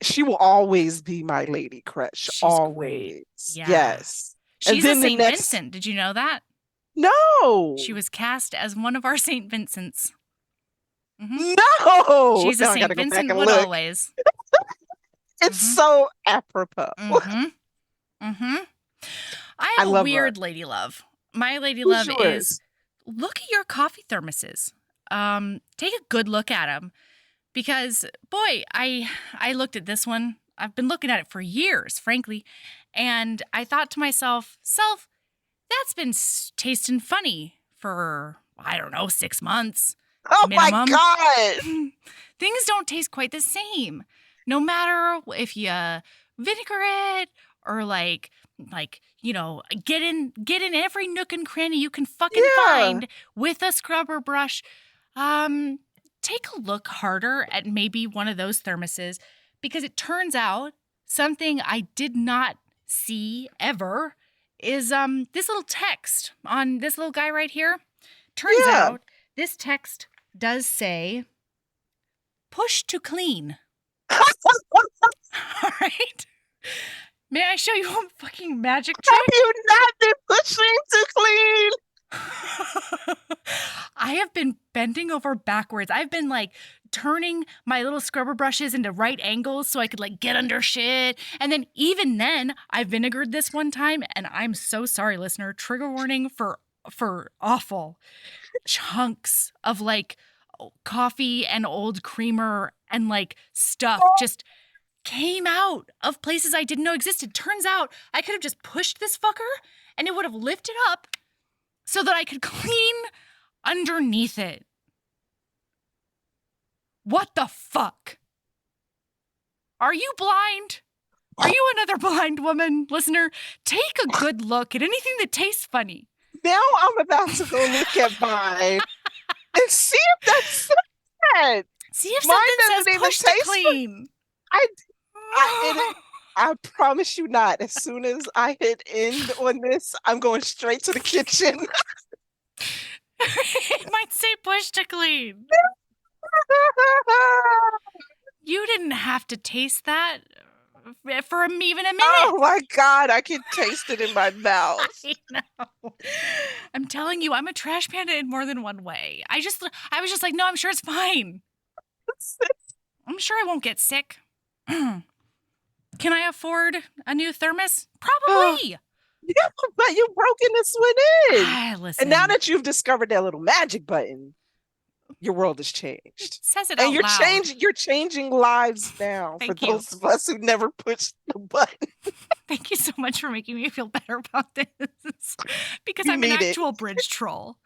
She will always be my lady crush. She's always. Yeah. Yes. She's a St. Vincent. Did you know that? No. She was cast as one of our St. Vincents. No. She's a Now I St. gotta go back Vincent and would look. always. It's so apropos. I I have a love weird her. lady love. My lady Who's love yours? is look at your coffee thermoses. Take a good look at them because, boy, I looked at this one. I've been looking at it for years, frankly, and I thought to myself, that's been tasting funny for, I don't know, 6 months Oh minimum. my God. Things don't taste quite the same. No matter if you vinegar it or like get in every nook and cranny you can fucking find with a scrubber brush. Take a look harder at maybe one of those thermoses because it turns out something I did not see ever is this little text on this little guy right here. Turns out this text does say push to clean. All right. May I show you a fucking magic trick? Have you not been pushing to clean? I have been bending over backwards. I've been like turning my little scrubber brushes into right angles so I could like get under shit. And then even then, I vinegared this one time, and I'm so sorry, listener. Trigger warning for awful chunks of like coffee and old creamer and like stuff just came out of places I didn't know existed. Turns out I could have just pushed this fucker and it would have lifted up so that I could clean underneath it. What the fuck? Are you blind? Are you another blind woman? Listener, take a good look at anything that tastes funny. Now I'm about to go look at mine and see if that's that. See if something says push to clean. I promise you not. As soon as I hit end on this, I'm going straight to the kitchen. It might say push to clean. You didn't have to taste that for even a minute. Oh my God, I can taste it in my mouth. I know. I'm telling you, I'm a trash panda in more than one way. I was just like, no, I'm sure it's fine. I'm sure I won't get sick. Can I afford a new thermos? Probably. Yeah, but you've broken this one in. Listen. And now that you've discovered that little magic button, your world has changed. It says it and out you're loud. You're changing lives now for those of us who never pushed the button. Thank you so much for making me feel better about this. Because I'm an actual bridge troll.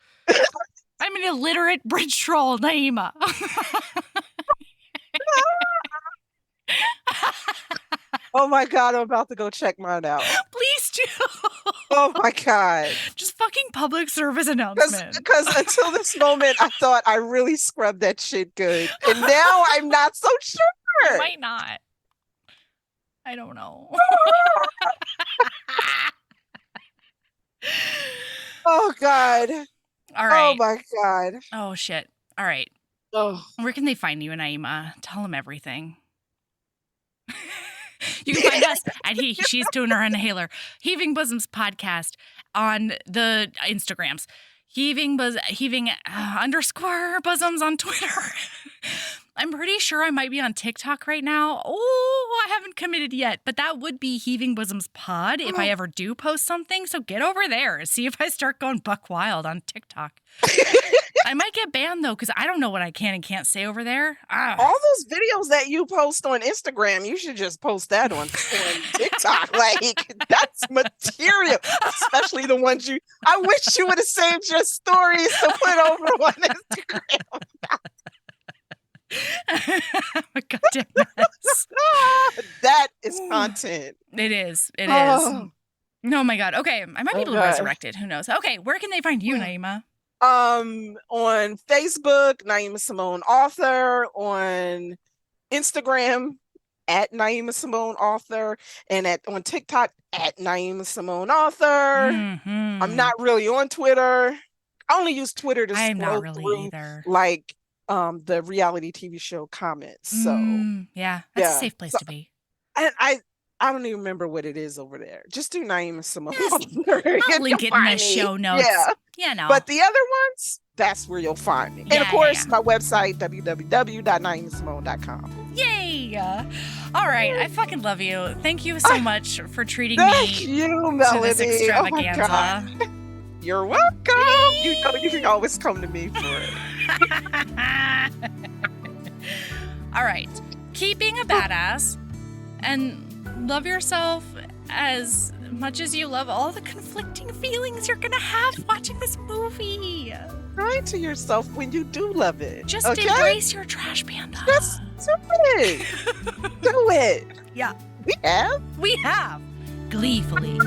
I'm an illiterate bridge troll, Naima. Oh my God, I'm about to go check mine out. Please do. Oh my God. Just fucking public service announcement. Because until this moment, I thought I really scrubbed that shit good. And now I'm not so sure. You might not. I don't know. Oh God. All right. Oh my God. Oh shit. All right. Oh. Where can they find you, Naima? Tell them everything. You can find us at She's Doing Her Inhaler, Heaving Bosoms Podcast on the Instagrams, heaving underscore bosoms on Twitter. I'm pretty sure I might be on TikTok right now. Oh, I haven't committed yet, but that would be Heaving Bosoms Pod if I ever do post something. So get over there and see if I start going buck wild on TikTok. I might get banned, though, because I don't know what I can and can't say over there. All those videos that you post on Instagram, you should just post that on TikTok. Like, that's material, especially the ones I wish you would have saved your stories to put over on Instagram. I'm a goddamn mess. That is content. It is. It is. Oh my God. Okay. I might be able to resurrect it. Who knows? Okay. Where can they find you, Naima? On Facebook, Naima Simone Author. On Instagram, at Naima Simone Author. And on TikTok, at Naima Simone Author. Mm-hmm. I'm not really on Twitter. I only use Twitter to scroll through either. Like the reality TV show comments. So yeah, that's a safe place to be. And I I don't even remember what it is over there. Just do Naima Simone. I'll link it in the show notes. Yeah. But the other ones, that's where you'll find me. And of course, my website, www.naimasimone.com. Yay! All right, I fucking love you. Thank you so much for treating Thank me you, Melody. to this extravaganza. Oh my God. You're welcome. You know you can always come to me for it. All right, keep being a badass and love yourself as much as you love all the conflicting feelings you're gonna have watching this movie. Kind to yourself when you do love it. Just embrace your trash panda. Just do it. Do it. Yeah. We have. Gleefully.